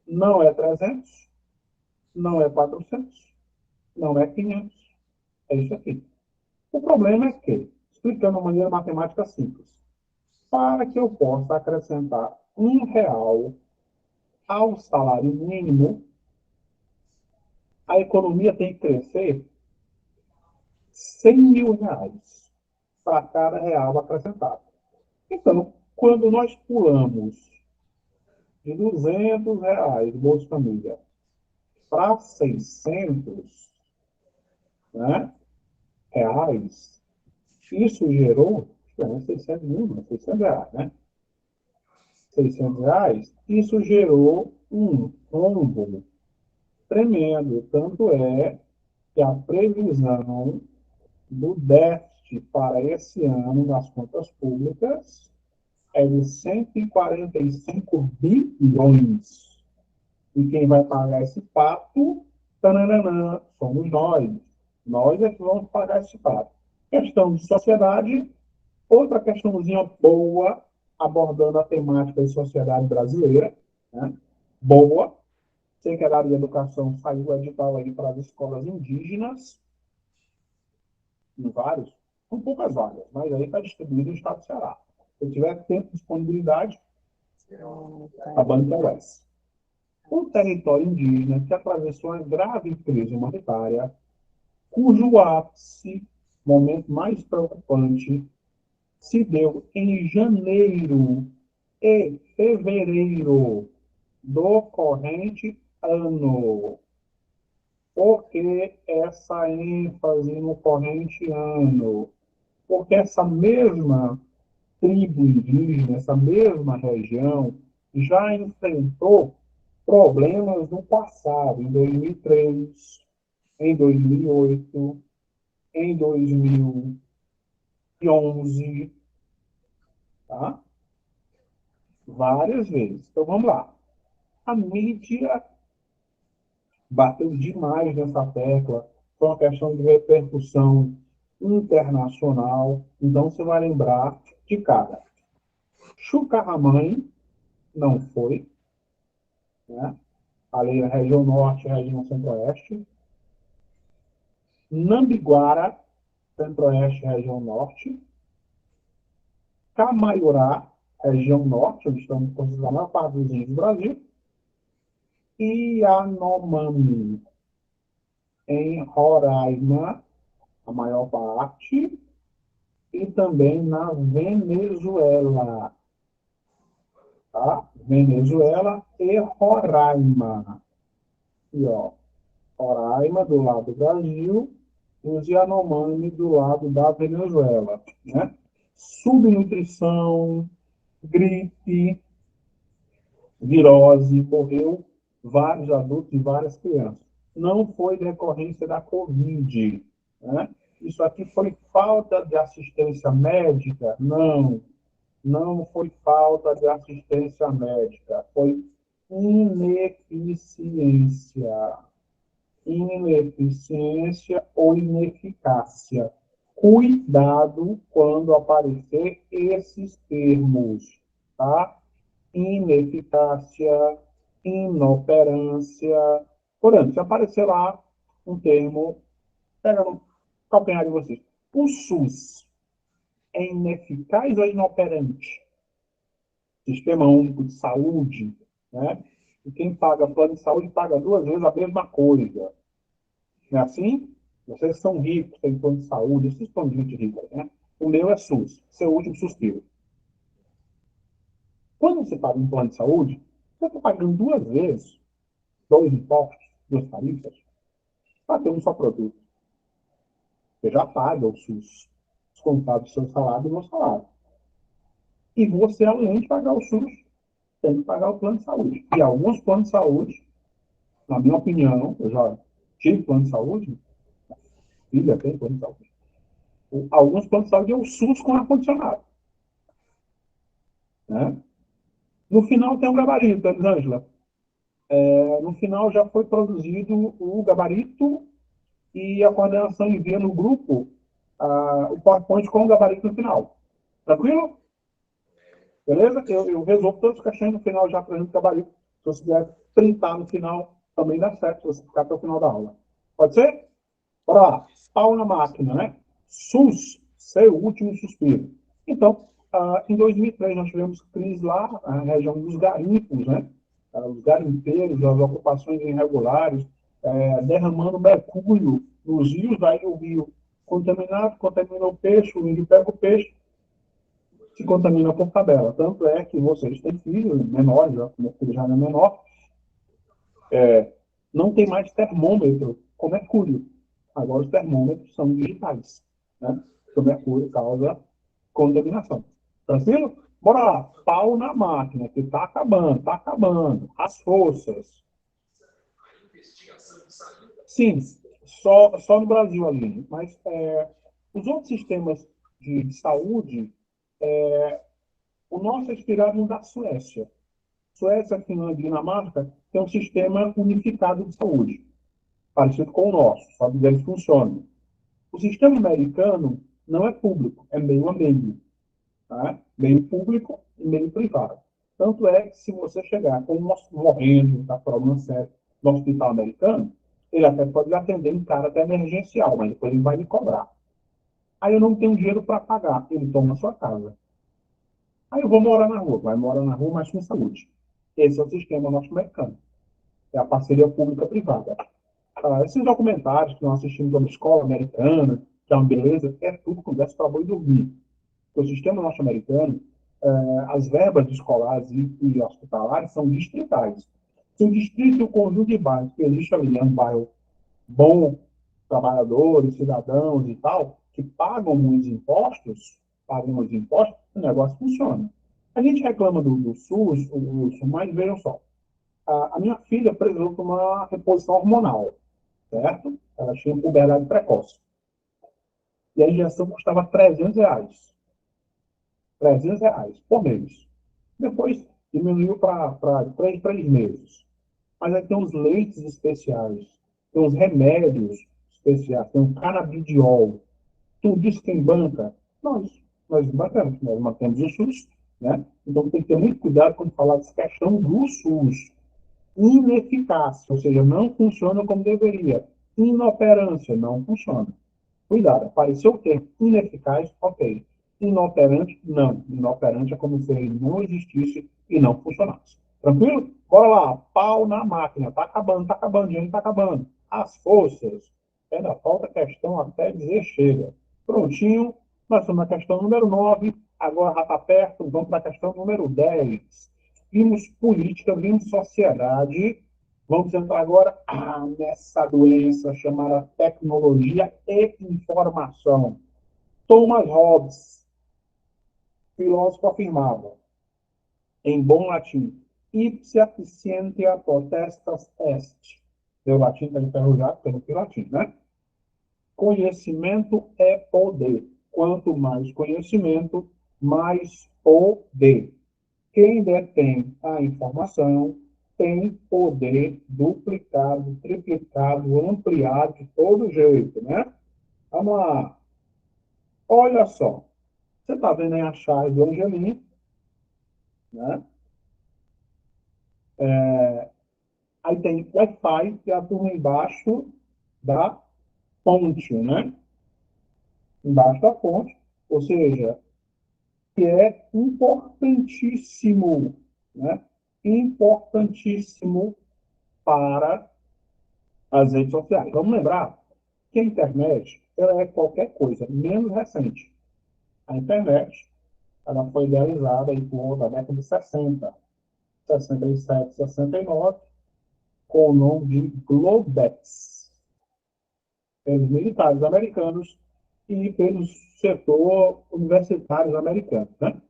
Speaker 1: não é 300, não é 400, não é 500, é isso aqui. O problema é que, explicando de uma maneira matemática simples, para que eu possa acrescentar R$ 1 ao salário mínimo, a economia tem que crescer R$ 100.000 para cada real acrescentado. Então, quando nós pulamos de R$ 200 do Bolsa Família para 600, né, reais, isso gerou, não é 600 mil, não, 600 reais, né? 600 reais, isso gerou um rombo tremendo. Tanto é que a previsão do déficit para esse ano nas contas públicas é de 145 bilhões. E quem vai pagar esse pato, tananana, somos nós. Nós é que vamos pagar esse pato. Questão de sociedade, outra questãozinha boa, abordando a temática de sociedade brasileira, né? Boa. Secretaria de Educação saiu o edital aí para as escolas indígenas, em vários, com poucas vagas, mas aí está distribuído no estado do Ceará. Se tiver tempo e disponibilidade, a banca é essa. Um território indígena que atravessou uma grave crise humanitária, cujo ápice, momento mais preocupante, se deu em janeiro e fevereiro do corrente ano. Por que essa ênfase no corrente ano? Porque essa mesma tribo indígena, essa mesma região, já enfrentou problemas no passado, em 2003, em 2008, em 2011, tá? Várias vezes. Então, vamos lá. A mídia bateu demais nessa tecla, foi uma questão de repercussão internacional. Então, você vai lembrar de cada. Chucarramãe não foi, né? Ali na região norte, região centro-oeste. Nambiguara, centro-oeste, região norte. Camaiorá, região norte, onde estamos considerando a maior parte dos índios do Brasil. E Yanomami, em Roraima, a maior parte, e também na Venezuela, tá? Venezuela e Roraima. E, ó, Roraima do lado do Brasil e os Yanomami do lado da Venezuela, né? Subnutrição, gripe, virose, morreu vários adultos e várias crianças. Não foi decorrência da Covid, né? Isso aqui foi falta de assistência médica? Não, não foi falta de assistência médica, foi ineficiência. Ineficiência ou ineficácia. Cuidado quando aparecer esses termos, tá? Ineficácia, inoperância. Portanto, se aparecer lá um termo, pega no calcanhar de vocês. O SUS é ineficaz ou inoperante? Sistema Único de Saúde, né? E quem paga plano de saúde paga duas vezes a mesma coisa. Não é assim? Vocês são ricos, têm plano de saúde, vocês estão de gente rica, né? O meu é SUS, seu último suspiro. Quando você paga um plano de saúde, você está pagando duas vezes, dois impostos, duas tarifas, para ter um só produto. Você já paga o SUS, descontado do seu salário e do meu salário. E você, além de pagar o SUS, tem que pagar o plano de saúde. E alguns planos de saúde, na minha opinião, eu já tive plano de saúde, filha tem plano de saúde. Alguns planos de saúde é o SUS com ar-condicionado. Né? No final tem um gabarito, Elisângela. No final já foi produzido o gabarito e a coordenação envia no grupo o PowerPoint com o gabarito no final. Tranquilo? Beleza? Eu resolvo todas as questões no final, já apresento o gabarito. Se você quiser printar no final, também dá certo, se você ficar até o final da aula. Pode ser? Bora lá. Pau na máquina, né? SUS, seu último suspiro. Então, em 2003, nós tivemos crise lá na região dos garimpos, né? Os garimpeiros, as ocupações irregulares, derramando mercúrio nos rios, aí o rio contaminado, contamina o peixe, o índio pega o peixe, se contamina por tabela. Tanto é que vocês têm filhos menores, meu filho já não é menor, não tem mais termômetro com mercúrio. Agora os termômetros são digitais, né? O mercúrio causa contaminação. Tranquilo? Bora lá. Pau na máquina, que está acabando, está acabando. As forças. Sim, só no Brasil ali. Mas os outros sistemas de saúde, o nosso é inspirado no da Suécia. Suécia, Finlândia e Dinamarca têm um sistema unificado de saúde, parecido com o nosso, só que eles funcionam. O sistema americano não é público, é meio a meio. Tá? Meio público e meio privado. Tanto é que se você chegar com um morrendo, está problema sério, no hospital americano, ele até pode lhe atender em cara até emergencial, mas depois ele vai lhe cobrar. Aí eu não tenho dinheiro para pagar, ele toma a sua casa. Aí eu vou morar na rua, vai morar na rua, mas com saúde. Esse é o sistema norte-americano. É a parceria pública-privada. Esses documentários que nós assistimos na escola americana, que é uma beleza, é tudo conversa para boi dormir. O sistema norte-americano, as verbas escolares e hospitalares são distritais. Se o distrito e o conjunto de bairros que existe ali é um bairro bom, trabalhadores, cidadãos e tal, que pagam muitos impostos, o negócio funciona. A gente reclama do SUS, mas vejam só, a minha filha precisou de uma reposição hormonal, certo? Ela tinha puberdade precoce. E a injeção custava R$ 300. R$ 300 por mês. Depois diminuiu para 3 meses. Mas aí tem os leites especiais, tem os remédios especiais, tem o canabidiol. Tudo isso tem banca? Nós bancamos, nós mantemos o SUS, né? Então tem que ter muito cuidado quando falar dessa questão do SUS. Ineficácia, ou seja, não funciona como deveria. Inoperância, não funciona. Cuidado, apareceu o termo ineficaz, ok. Inoperante, não. Inoperante é como se ele não existisse e não funcionasse. Tranquilo? Bora lá, pau na máquina. Tá acabando, dinheiro tá acabando. As forças. Ainda falta questão até dizer chega. Prontinho, nós estamos na questão número 9. Agora já está perto, vamos para a questão número 10. Vimos política, vimos sociedade. Vamos entrar agora nessa doença chamada tecnologia e informação. Thomas Hobbes, filósofo, afirmava, em bom latim, ipsia scientia potestas est. Meu latim está enferrujado, pelo que latim, né? Conhecimento é poder. Quanto mais conhecimento, mais poder. Quem detém a informação tem poder duplicado, triplicado, ampliado de todo jeito, né? Vamos lá. Olha só. Você está vendo aí a chave do Angelim, né? Aí tem Wi-Fi, que é a turma embaixo, da fonte, né? Embaixo da fonte, ou seja, que é importantíssimo, né? Importantíssimo para as redes sociais. Vamos lembrar que a internet ela é qualquer coisa, menos recente. A internet ela foi idealizada em torno da década de 60, 67, 69, com o nome de Globex, pelos militares americanos e pelo setor universitários americanos, né?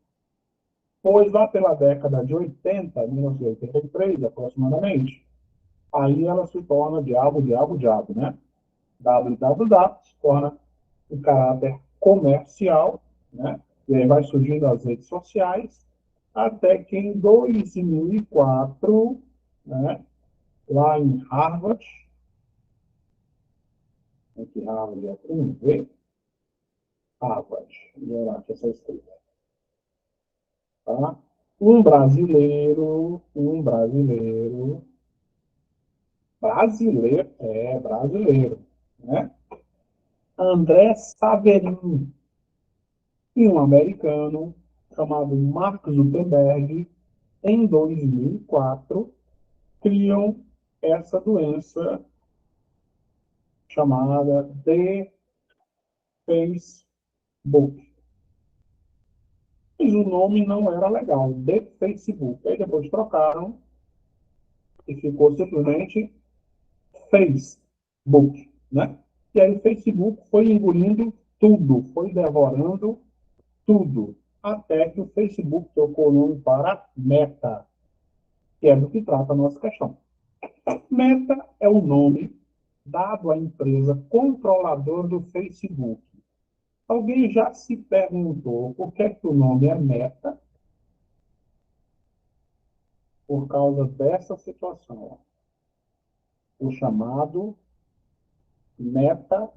Speaker 1: Pois lá pela década de 80, 1983, aproximadamente, aí ela se torna diabo, diabo, diabo, né? www se torna um caráter comercial, né? E aí vai surgindo as redes sociais, até que em 2004, né? Lá em Harvard, aqui Harvard é com V, Harvard, e lá, que essa escrita, tá? Brasileiro, né? André Saverin e um americano chamado Mark Zuckerberg, em 2004, criam essa doença chamada de Facebook. Mas o nome não era legal, de Facebook. Aí depois trocaram e ficou simplesmente Facebook, né? E aí o Facebook foi engolindo tudo, foi devorando tudo, até que o Facebook trocou o nome para Meta, que é do que trata a nossa questão. Meta é o nome dado à empresa controladora do Facebook. Alguém já se perguntou por que, que o nome é Meta? Por causa dessa situação, o chamado metaverso,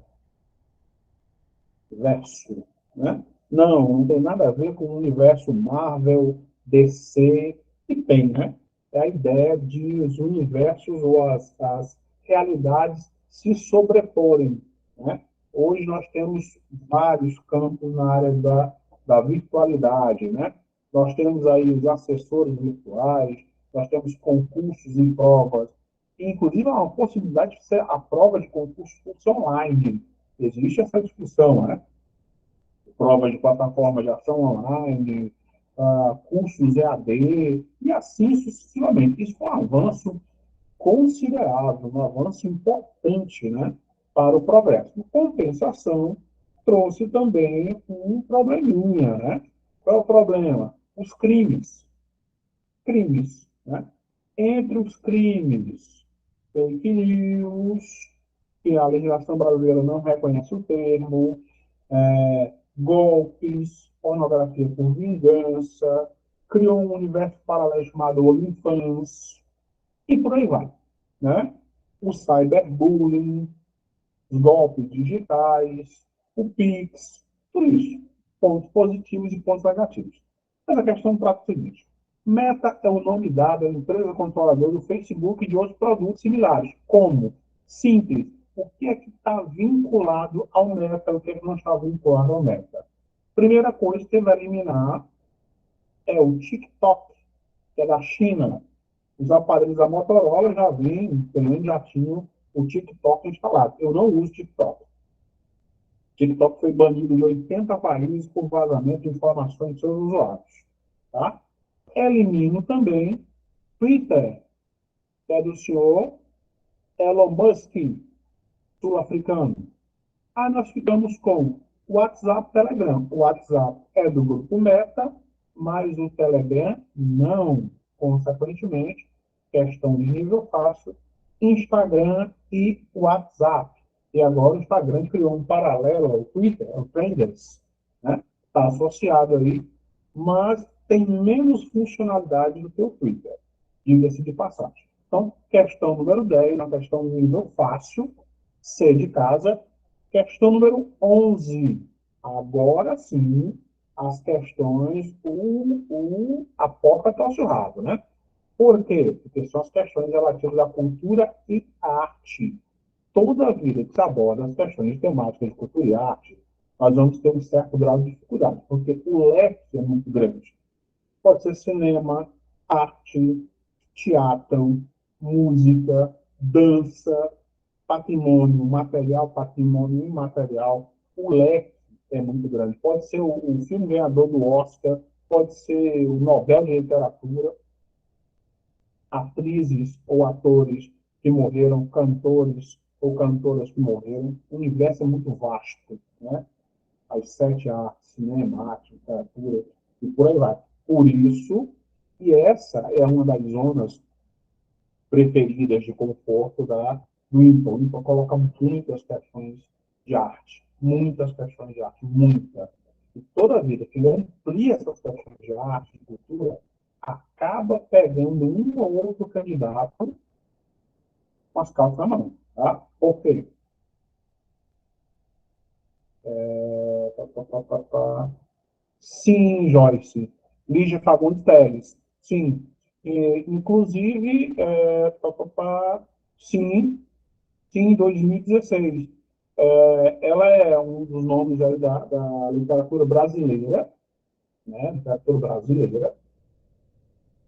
Speaker 1: né? Não tem nada a ver com o universo Marvel, DC, e tem, né? É a ideia de os universos ou as realidades se sobreporem, né? Hoje nós temos vários campos na área da virtualidade, né? Nós temos aí os assessores virtuais, nós temos concursos e provas, inclusive há uma possibilidade de ser a prova de concurso online. Existe essa discussão, né? Provas de plataforma de ação online, cursos EAD, e assim sucessivamente. Isso foi um avanço considerável, um avanço importante, né, para o progresso. Em compensação, trouxe também um probleminha, né? Qual é o problema? Os crimes. Crimes, né? Entre os crimes, fake news, que a legislação brasileira não reconhece o termo, golpes, pornografia por vingança, criou um universo paralelo chamado OnlyFans, e por aí vai, né? O cyberbullying, os golpes digitais, o Pix, tudo isso. Pontos positivos e pontos negativos. Mas a questão trata o seguinte: Meta é o nome dado à empresa controladora do Facebook e de outros produtos similares. Como? Simples. O que é que está vinculado ao Meta, o que é que não está vinculado ao Meta? Primeira coisa que vai eliminar é o TikTok, que é da China. Os aparelhos da Motorola já vinham, pelo menos já tinham o TikTok instalado. Eu não uso TikTok. TikTok foi banido de 80 países por vazamento de informações de seus usuários. Tá? Elimino também Twitter, que é do senhor Elon Musk, sul-africano. Aí nós ficamos com o WhatsApp, Telegram. O WhatsApp é do grupo Meta, mas o Telegram não. Consequentemente, questão de nível fácil, Instagram e WhatsApp. E agora o Instagram criou um paralelo ao Twitter, ao Trenders, né? Está associado aí, mas tem menos funcionalidade do que o Twitter, diga-se de passagem. Então, questão número 10, uma questão de nível fácil, C de casa. Questão número 11. Agora sim, as questões, a porta tosse o rabo, né? Por quê? Porque são as questões relativas à cultura e à arte. toda a vida que se aborda as questões de temática de cultura e arte, nós vamos ter um certo grau de dificuldade, porque o leque é muito grande. Pode ser cinema, arte, teatro, música, dança, patrimônio material, patrimônio imaterial. O leque é muito grande. Pode ser o filme ganhador do Oscar, pode ser o Nobel de Literatura, atrizes ou atores que morreram, cantores ou cantoras que morreram. O universo é muito vasto, né? As sete artes, cinema, arte, literatura, e por aí vai. Por isso, e essa é uma das zonas preferidas de conforto do Inton. Então, coloca muitas questões de arte, muitas questões de arte, muita. E toda vida que ele amplia essas questões de arte, de cultura, acaba pegando um ou outro candidato com as calças na mão. Tá? Ok. Sim, Joyce. Lígia Fagundes Teles. Sim. Inclusive, sim, sim, em 2016. Ela é um dos nomes aí da literatura brasileira, né? Literatura brasileira,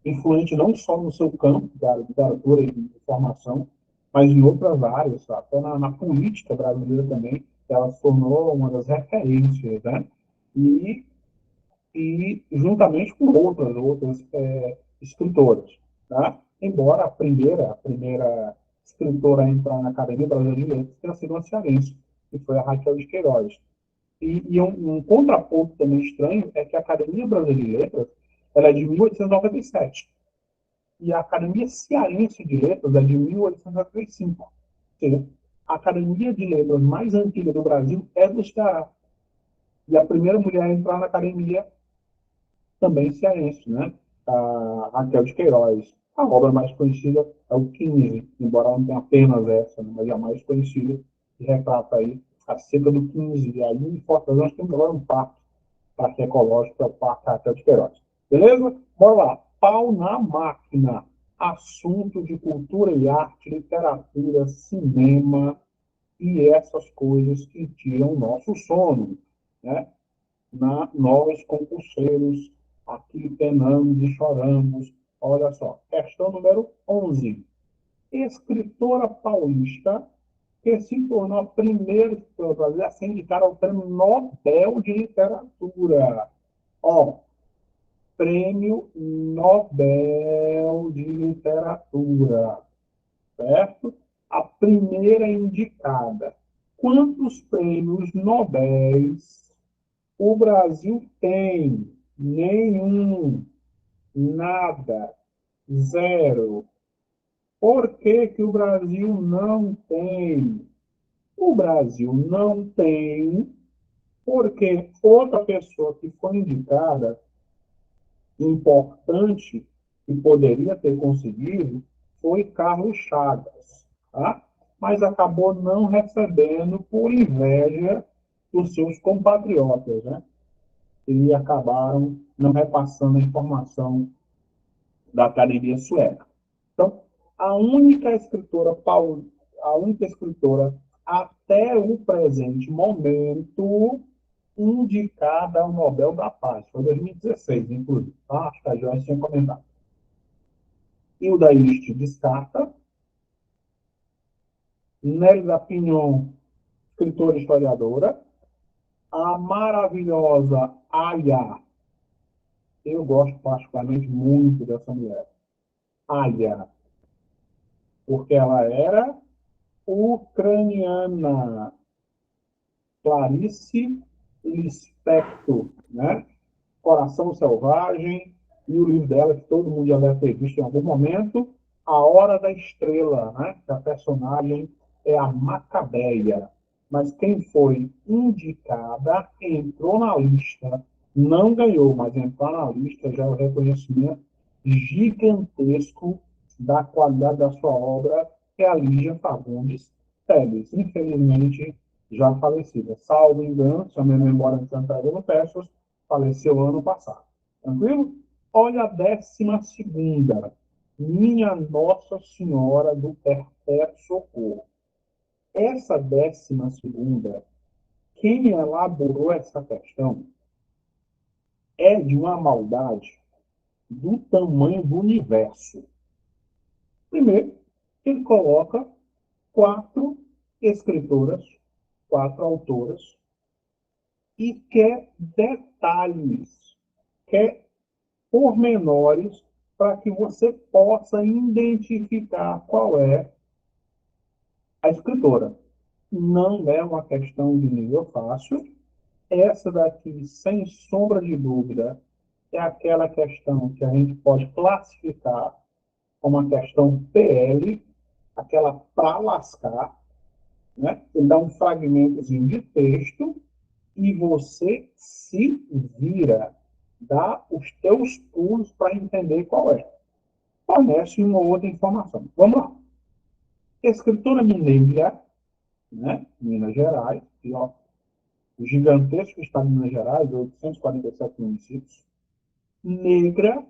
Speaker 1: influente não só no seu campo da literatura e de formação, mas em outras áreas, até na política brasileira também, ela se tornou uma das referências, né? E, e juntamente com outras escritoras, tá? Embora a primeira escritora a entrar na Academia Brasileira de Letras tenha sido uma cearense, que foi a Raquel de Queiroz. E um contraponto também estranho é que a Academia Brasileira de Letras ela é de 1897 e a Academia Cearense de Letras é de 1895. Ou seja, a Academia de Letras mais antiga do Brasil é do Ceará. E a primeira mulher a entrar na academia também cearense, né? A Raquel de Queiroz. A obra mais conhecida é o 15, embora não tenha apenas essa, né? Mas é a mais conhecida, que retrata aí a seca do 15. E aí em Fortaleza nós temos agora um parque ecológico, que é o Parque Raquel de Queiroz. Beleza? Bora lá. Pau na máquina. Assunto de cultura e arte, literatura, cinema e essas coisas que tiram o nosso sono, né? Nós, concurseiros, aqui penamos e choramos. Olha só, questão número 11. Escritora paulista que se tornou a primeira escritora brasileira a ser indicada ao Prêmio Nobel de Literatura. Ó, Prêmio Nobel de Literatura, certo? A primeira indicada. Quantos prêmios Nobéis o Brasil tem? Nenhum, nada, zero. Por que que o Brasil não tem? O Brasil não tem, porque outra pessoa que foi indicada, importante, que poderia ter conseguido, foi Carlos Chagas, tá? Mas acabou não recebendo por inveja dos seus compatriotas, né? E acabaram não repassando a informação da Academia Sueca. Então, a única escritora até o presente momento indicada ao Nobel da Paz, foi 2016, inclusive, tá? Acho que a Joyce tinha comentado. Hilda Ilst descarta, Nélida Pinhon, escritora e historiadora, a maravilhosa Aya, eu gosto particularmente muito dessa mulher, Aya, porque ela era ucraniana, Clarice Lispector, né? Coração Selvagem, e o livro dela, que todo mundo já deve ter visto em algum momento, A Hora da Estrela, né? Que a personagem é a Macabeia. Mas quem foi indicada entrou na lista, não ganhou, mas entrou na lista já é o reconhecimento gigantesco da qualidade da sua obra, que é a Lígia Fagundes Telles, infelizmente já falecida. Salvo engano, se a minha memória não está no Pessoas, faleceu ano passado. Tranquilo? Olha a 12ª. Minha Nossa Senhora do Perpétuo Socorro. Essa 12ª, quem elaborou essa questão é de uma maldade do tamanho do universo. Primeiro, ele coloca 4 escritoras, 4 autoras, e quer detalhes, quer pormenores para que você possa identificar qual é a escritora. Não é uma questão de nível fácil. Essa daqui, sem sombra de dúvida, é aquela questão que a gente pode classificar como uma questão PL, aquela para lascar, né? Ele dá um fragmentozinho de texto e você se vira, dá os teus pulos para entender qual é. Fornece uma outra informação. Vamos lá. Escritora mineira, né? Minas Gerais, e, ó, o gigantesco estado de Minas Gerais, 847 municípios. Negra,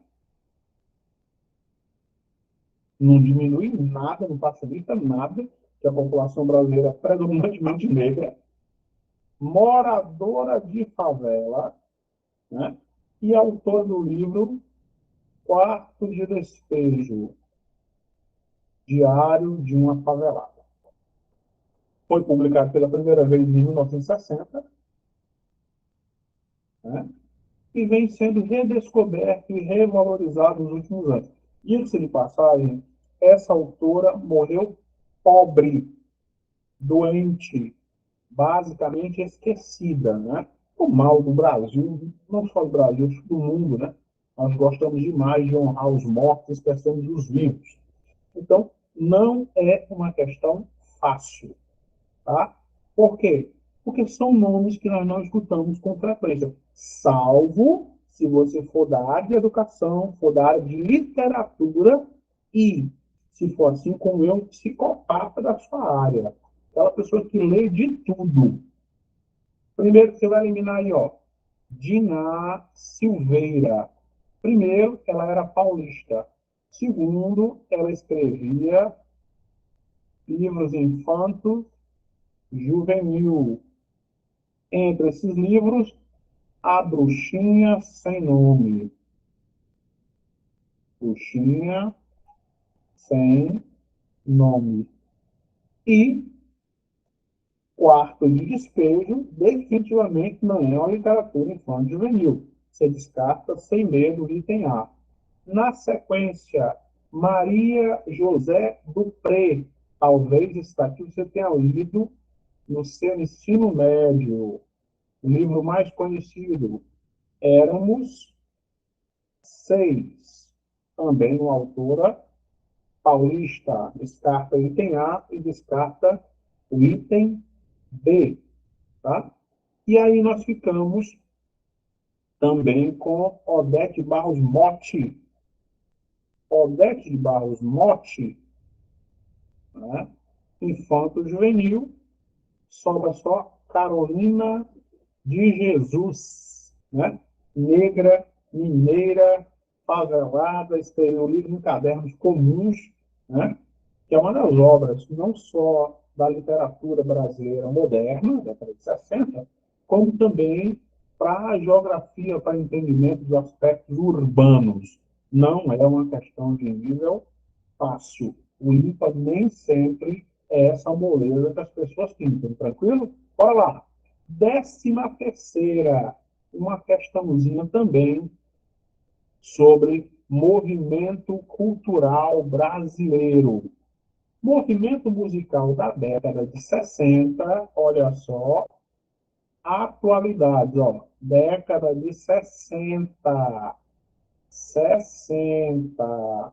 Speaker 1: não diminui nada, não facilita nada, que a população brasileira é predominantemente negra, moradora de favela, né? E autora do livro Quarto de Despejo, Diário de uma Favelada. Foi publicado pela primeira vez em 1960, né? E vem sendo redescoberto e revalorizado nos últimos anos. Diga-se de passagem, essa autora morreu pobre, doente, basicamente esquecida, né? O mal do Brasil, não só do Brasil, do mundo, né? Nós gostamos demais de honrar os mortos, esquecemos os vivos. Então, não é uma questão fácil, tá? Por quê? Porque são nomes que nós não escutamos com frequência, salvo se você for da área de educação, for da área de literatura e, se for assim como eu, um psicopata da sua área. Aquela pessoa que lê de tudo. Primeiro que você vai eliminar aí, ó, Diná Silveira. Primeiro, ela era paulista. Segundo, ela escrevia livros infantos juvenil. Entre esses livros, A Bruxinha Sem Nome. Bruxinha Sem Nome. E Quarto de Despejo, definitivamente não é uma literatura infantil juvenil. Você descarta sem medo o item A. Na sequência, Maria José Dupré. Talvez isso aqui você tenha lido no seu ensino médio. O livro mais conhecido, Éramos Seis. Também uma autora paulista. Descarta o item A e descarta o item B. Tá? E aí nós ficamos também com Odete Barros Motti. Odete de Barros Motti, né? Infanto juvenil, sobra só Carolina de Jesus, né? Negra, mineira, favelada, escreveu livros em cadernos comuns, né? Que é uma das obras não só da literatura brasileira moderna, da década de 60, como também para a geografia, para entendimento dos aspectos urbanos. Não é uma questão de nível fácil. O IMPA nem sempre é essa moleza que as pessoas pintam. Tranquilo? Bora lá. 13ª, uma questãozinha também sobre movimento cultural brasileiro. Movimento musical da década de 60, olha só, atualidade, ó, década de 60, 60,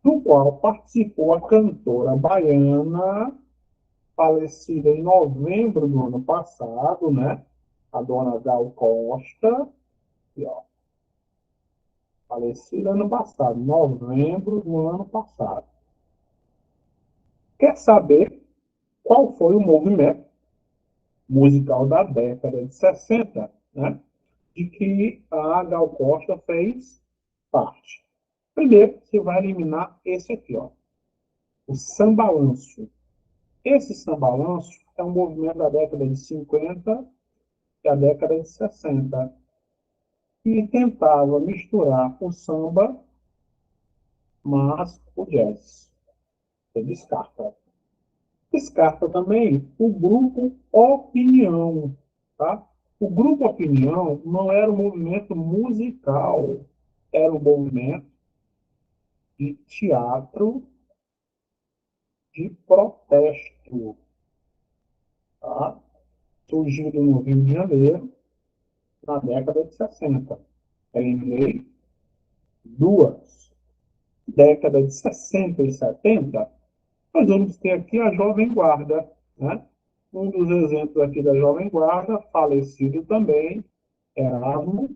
Speaker 1: do qual participou a cantora baiana, falecida em novembro do ano passado, né? A dona Gal Costa, e, ó, falecida ano passado, novembro do ano passado. Quer saber qual foi o movimento musical da década de 60, né? De que a Gal Costa fez parte? Primeiro, você vai eliminar esse aqui, ó, o sambalanço. Esse sambalanço é um movimento da década de 50 e a década de 60, que tentava misturar o samba, mas o jazz. Você descarta. Descarta também o grupo Opinião. Tá? O grupo Opinião não era um movimento musical, era um movimento de teatro de protesto. Tá? Surgido no Rio de Janeiro, na década de 60. Eliminei duas. Década de 60 e 70, nós vamos ter aqui a Jovem Guarda. Né? Um dos exemplos aqui da Jovem Guarda, falecido também, Erasmo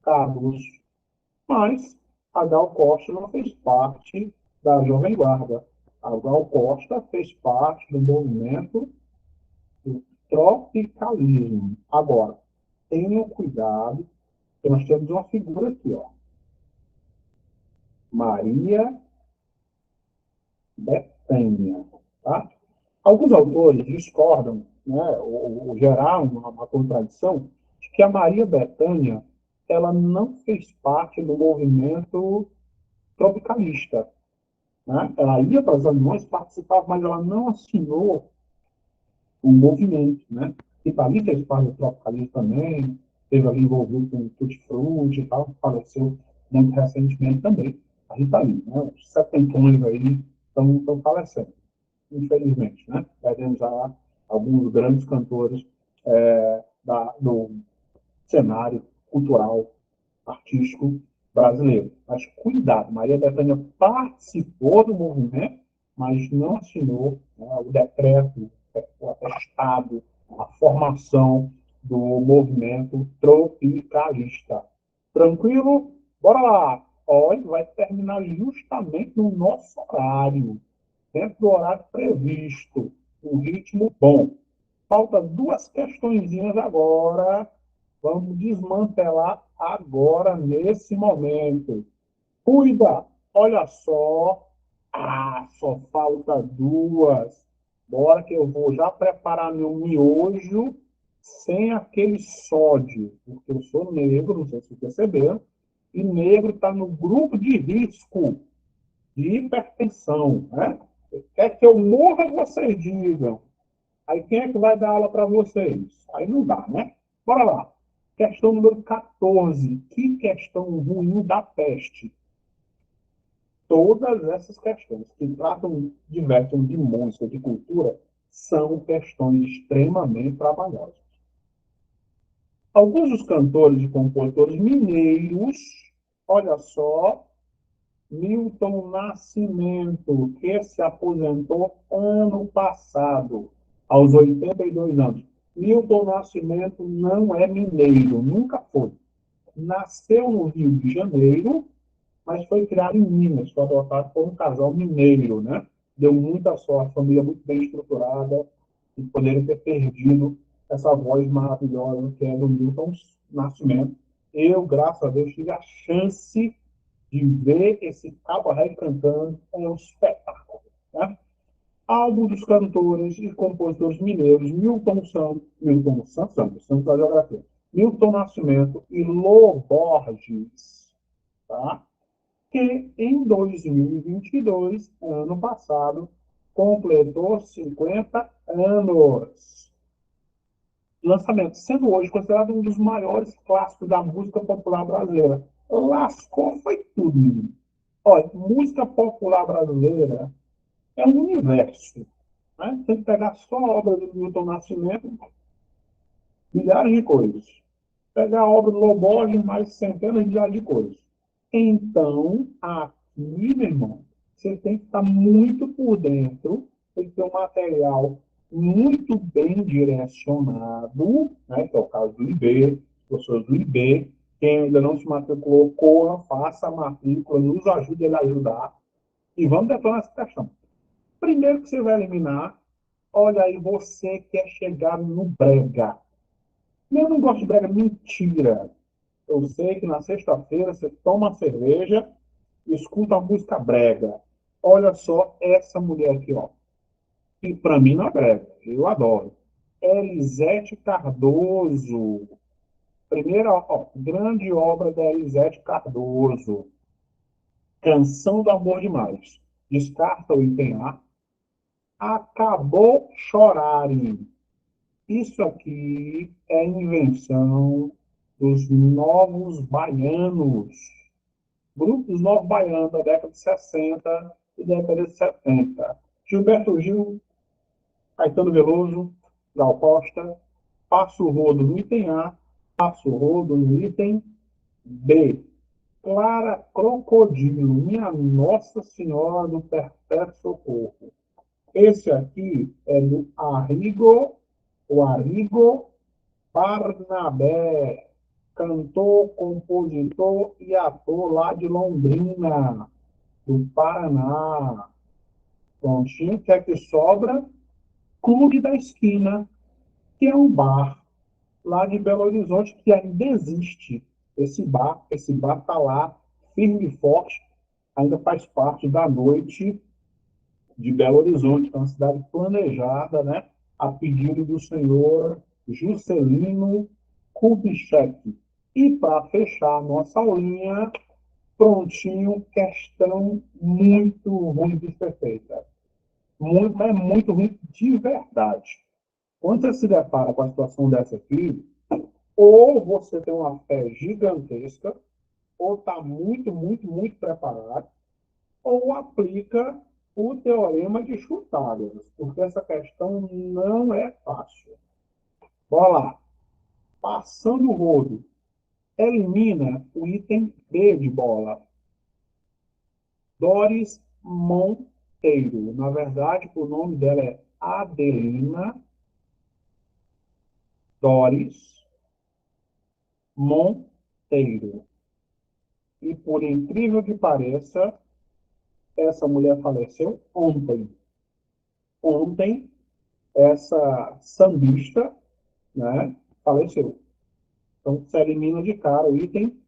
Speaker 1: Carlos. Mas a Gal Costa não fez parte da Jovem Guarda. A Gal Costa fez parte do movimento do tropicalismo. Agora, tenham cuidado, que nós temos uma figura aqui, ó. Maria Bethânia. Tá? Alguns autores discordam, né, ou geraram uma contradição, de que a Maria Bethânia ela não fez parte do movimento tropicalista. Né? Ela ia para as reuniões, participava, mas ela não assinou o movimento. Né? Rita Lee fez parte do tropicalismo também, esteve ali envolvido com Tutti Frutti e tal, faleceu muito recentemente também. A Rita Lee, né? Os setentões aí estão falecendo, infelizmente. Né? Perdemos já alguns grandes cantores do cenário cultural artístico brasileiro. Mas cuidado, Maria Bethânia participou do movimento, mas não assinou, né, o decreto, o atestado, a formação do movimento tropicalista. Tranquilo? Bora lá! Olha, vai terminar justamente no nosso horário, dentro do horário previsto, um ritmo bom. Falta duas questõezinhas agora. Vamos desmantelar agora, nesse momento. Cuida! Olha só. Ah, só falta duas. Bora que eu vou já preparar meu miojo sem aquele sódio, porque eu sou negro, não sei se vocês perceberam, e negro está no grupo de risco de hipertensão. Né? Quer que eu morra, vocês digam. Aí quem é que vai dar aula para vocês? Aí não dá, né? Bora lá. Questão número 14. Que questão ruim da peste? Todas essas questões que tratam, diversam de música, de cultura, são questões extremamente trabalhosas. Alguns dos cantores e compositores mineiros, olha só, Milton Nascimento, que se aposentou ano passado, aos 82 anos. Milton Nascimento não é mineiro, nunca foi. Nasceu no Rio de Janeiro, mas foi criado em Minas, foi adotado por um casal mineiro, né? Deu muita sorte, família muito bem estruturada, e poderia ter perdido essa voz maravilhosa que é do Milton Nascimento. Eu, graças a Deus, tive a chance de ver esse cabaré cantando é um espetáculo. Né? Álbum dos cantores e compositores mineiros Milton Santos da geografia, Milton Nascimento e Lô Borges, tá? Que em 2022, ano passado, completou 50 anos. Lançamento, sendo hoje considerado um dos maiores clássicos da música popular brasileira. Lascou foi tudo, menino. Olha, música popular brasileira é um universo. Né? Tem que pegar só a obra do Milton Nascimento, milhares de coisas. Pegar a obra do Loborges, mais centenas de milhares de coisas. Então, aqui, meu irmão, você tem que estar muito por dentro, tem que ter um material muito bem direcionado, né, que é o caso do IB, professores do IB. Quem ainda não se matriculou, corra, faça a matrícula, nos ajude a ajudar. E vamos detonar essa questão. Primeiro que você vai eliminar, olha aí, você quer chegar no brega. Eu não gosto de brega, mentira. Eu sei que na sexta-feira você toma uma cerveja e escuta a música brega. Olha só essa mulher aqui, ó. E para mim não agrega, eu adoro. Elisete Cardoso. Primeira, ó, grande obra da Elisete Cardoso. Canção do Amor Demais. Descarta o item A. Acabou chorarem. Isso aqui é invenção dos novos baianos. Grupo dos novos baianos da década de 60 e década de 70. Gilberto Gil, Caetano Veloso, Gal Costa, Passo o Rodo no item A, Passo o Rodo no item B. Clara Crocodilo, minha Nossa Senhora do Perpétuo Socorro. Esse aqui é do Arrigo Barnabé, cantor, compositor e ator lá de Londrina, do Paraná. Prontinho, o que é que sobra? Clube da Esquina, que é um bar lá de Belo Horizonte que ainda existe. Esse bar está lá, firme e forte, ainda faz parte da noite de Belo Horizonte, que é uma cidade planejada, né, a pedido do senhor Juscelino Kubitschek. E para fechar a nossa aulinha, prontinho, questão muito ruim de ser feita. Muito, é muito ruim de verdade. Quando você se depara com a situação dessa aqui, ou você tem uma fé gigantesca, ou está muito, muito, muito preparado, ou aplica o teorema de Chutágoras, porque essa questão não é fácil. Bora lá. Passando o rodo, elimina o item B de bola. Doris Monteiro. Na verdade, o nome dela é Adelina Doris Monteiro. E por incrível que pareça, essa mulher faleceu ontem. Ontem, essa sambista, né, faleceu. Então, se elimina de cara o item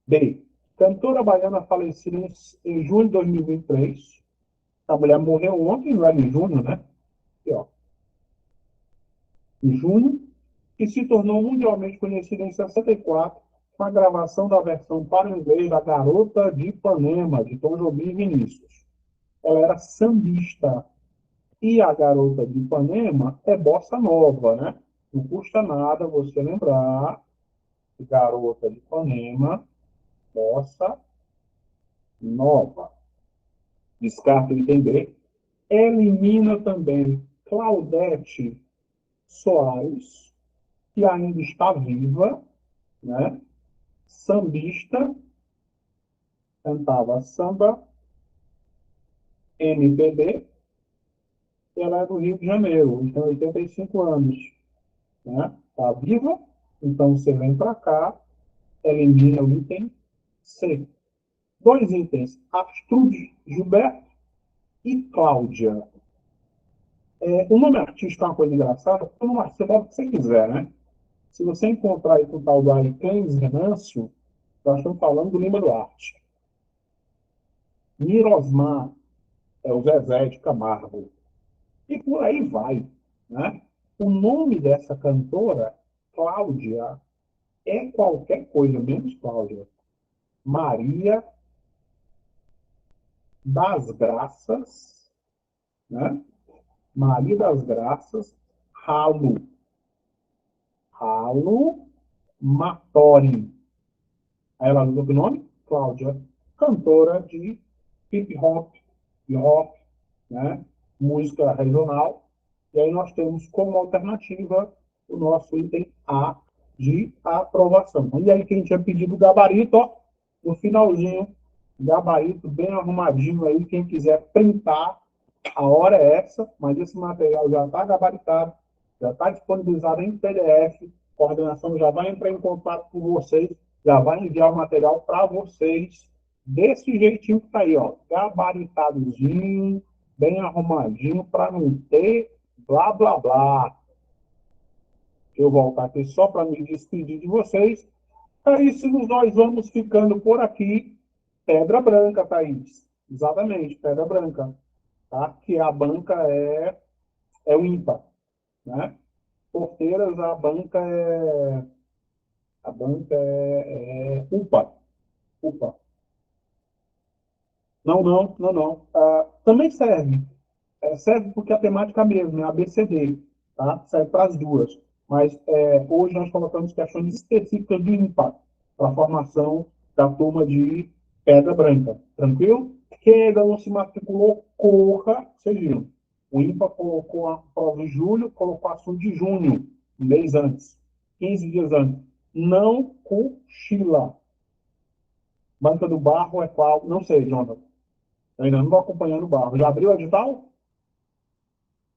Speaker 1: B. Cantora baiana falecida em junho de 2023. A mulher morreu ontem, não era em junho, né? Aqui, ó. Em junho. E se tornou mundialmente conhecida em 64 com a gravação da versão para o inglês da Garota de Ipanema, de Tom Jobim e Vinícius. Ela era sambista. E a Garota de Ipanema é bossa nova, né? Não custa nada você lembrar que Garota de Ipanema, bossa nova. Descarta o item B. Elimina também Claudete Soares, que ainda está viva, né? Sambista, cantava samba, MPB, ela é do Rio de Janeiro, tem 85 anos, né? Está viva, então você vem para cá, elimina o item C. Dois itens, Astrude Gilberto e Cláudia. O nome artístico é uma coisa engraçada, porque o nome artístico você bota o que você quiser, né? Se você encontrar aí com o tal do Ariclenes Venâncio, nós estamos falando do Lima Duarte. Mirosmar é o Zezé de Camargo. E por aí vai, né? O nome dessa cantora, Cláudia, é qualquer coisa, menos Cláudia. Maria das Graças, né? Maria das Graças, Ralo. Ralo Matori. Aí ela usa o nome? Cláudia, cantora de hip hop, rock, né? Música regional. E aí nós temos como alternativa o nosso item A de aprovação. E aí quem tinha pedido o gabarito, ó, no finalzinho, gabarito bem arrumadinho aí, quem quiser printar, a hora é essa, mas esse material já está gabaritado, já está disponibilizado em PDF, a coordenação já vai entrar em contato com vocês, já vai enviar o material para vocês, desse jeitinho que está aí, ó, gabaritadozinho, bem arrumadinho, para não ter blá, blá, blá. Eu vou voltar aqui só para me despedir de vocês. É isso, nós vamos ficando por aqui. Pedra Branca, Thaís. Exatamente, Pedra Branca. tá? Que a banca é o ímpar, né? Porteiras, a banca é UPA. UPA. Não. Também serve. Serve porque a temática é a mesma, é ABCD, tá? Serve para as duas. Mas hoje nós colocamos questões específicas do ímpar, para a formação da turma de Pedra Branca. Tranquilo? Quem ainda não se matriculou, corra, vocês viram. O ímpar colocou a prova em julho, colocou a assunto de junho, um mês antes, 15 dias antes. Não cochila. Banca do Barro é qual? Não sei, Jonathan. Eu ainda não estou acompanhando o Barro. Já abriu o edital?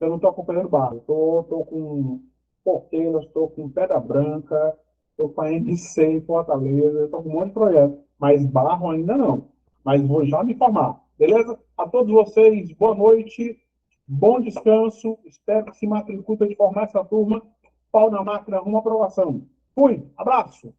Speaker 1: Eu não estou acompanhando barra. Estou com Porteiras, estou com Pedra Branca, estou com a MC em Fortaleza, estou com um monte de projeto. Mas barro ainda não. Mas vou já me informar. Beleza? A todos vocês, boa noite, bom descanso. Espero que se matricule de formar essa turma. Pau na máquina, uma aprovação. Fui, abraço.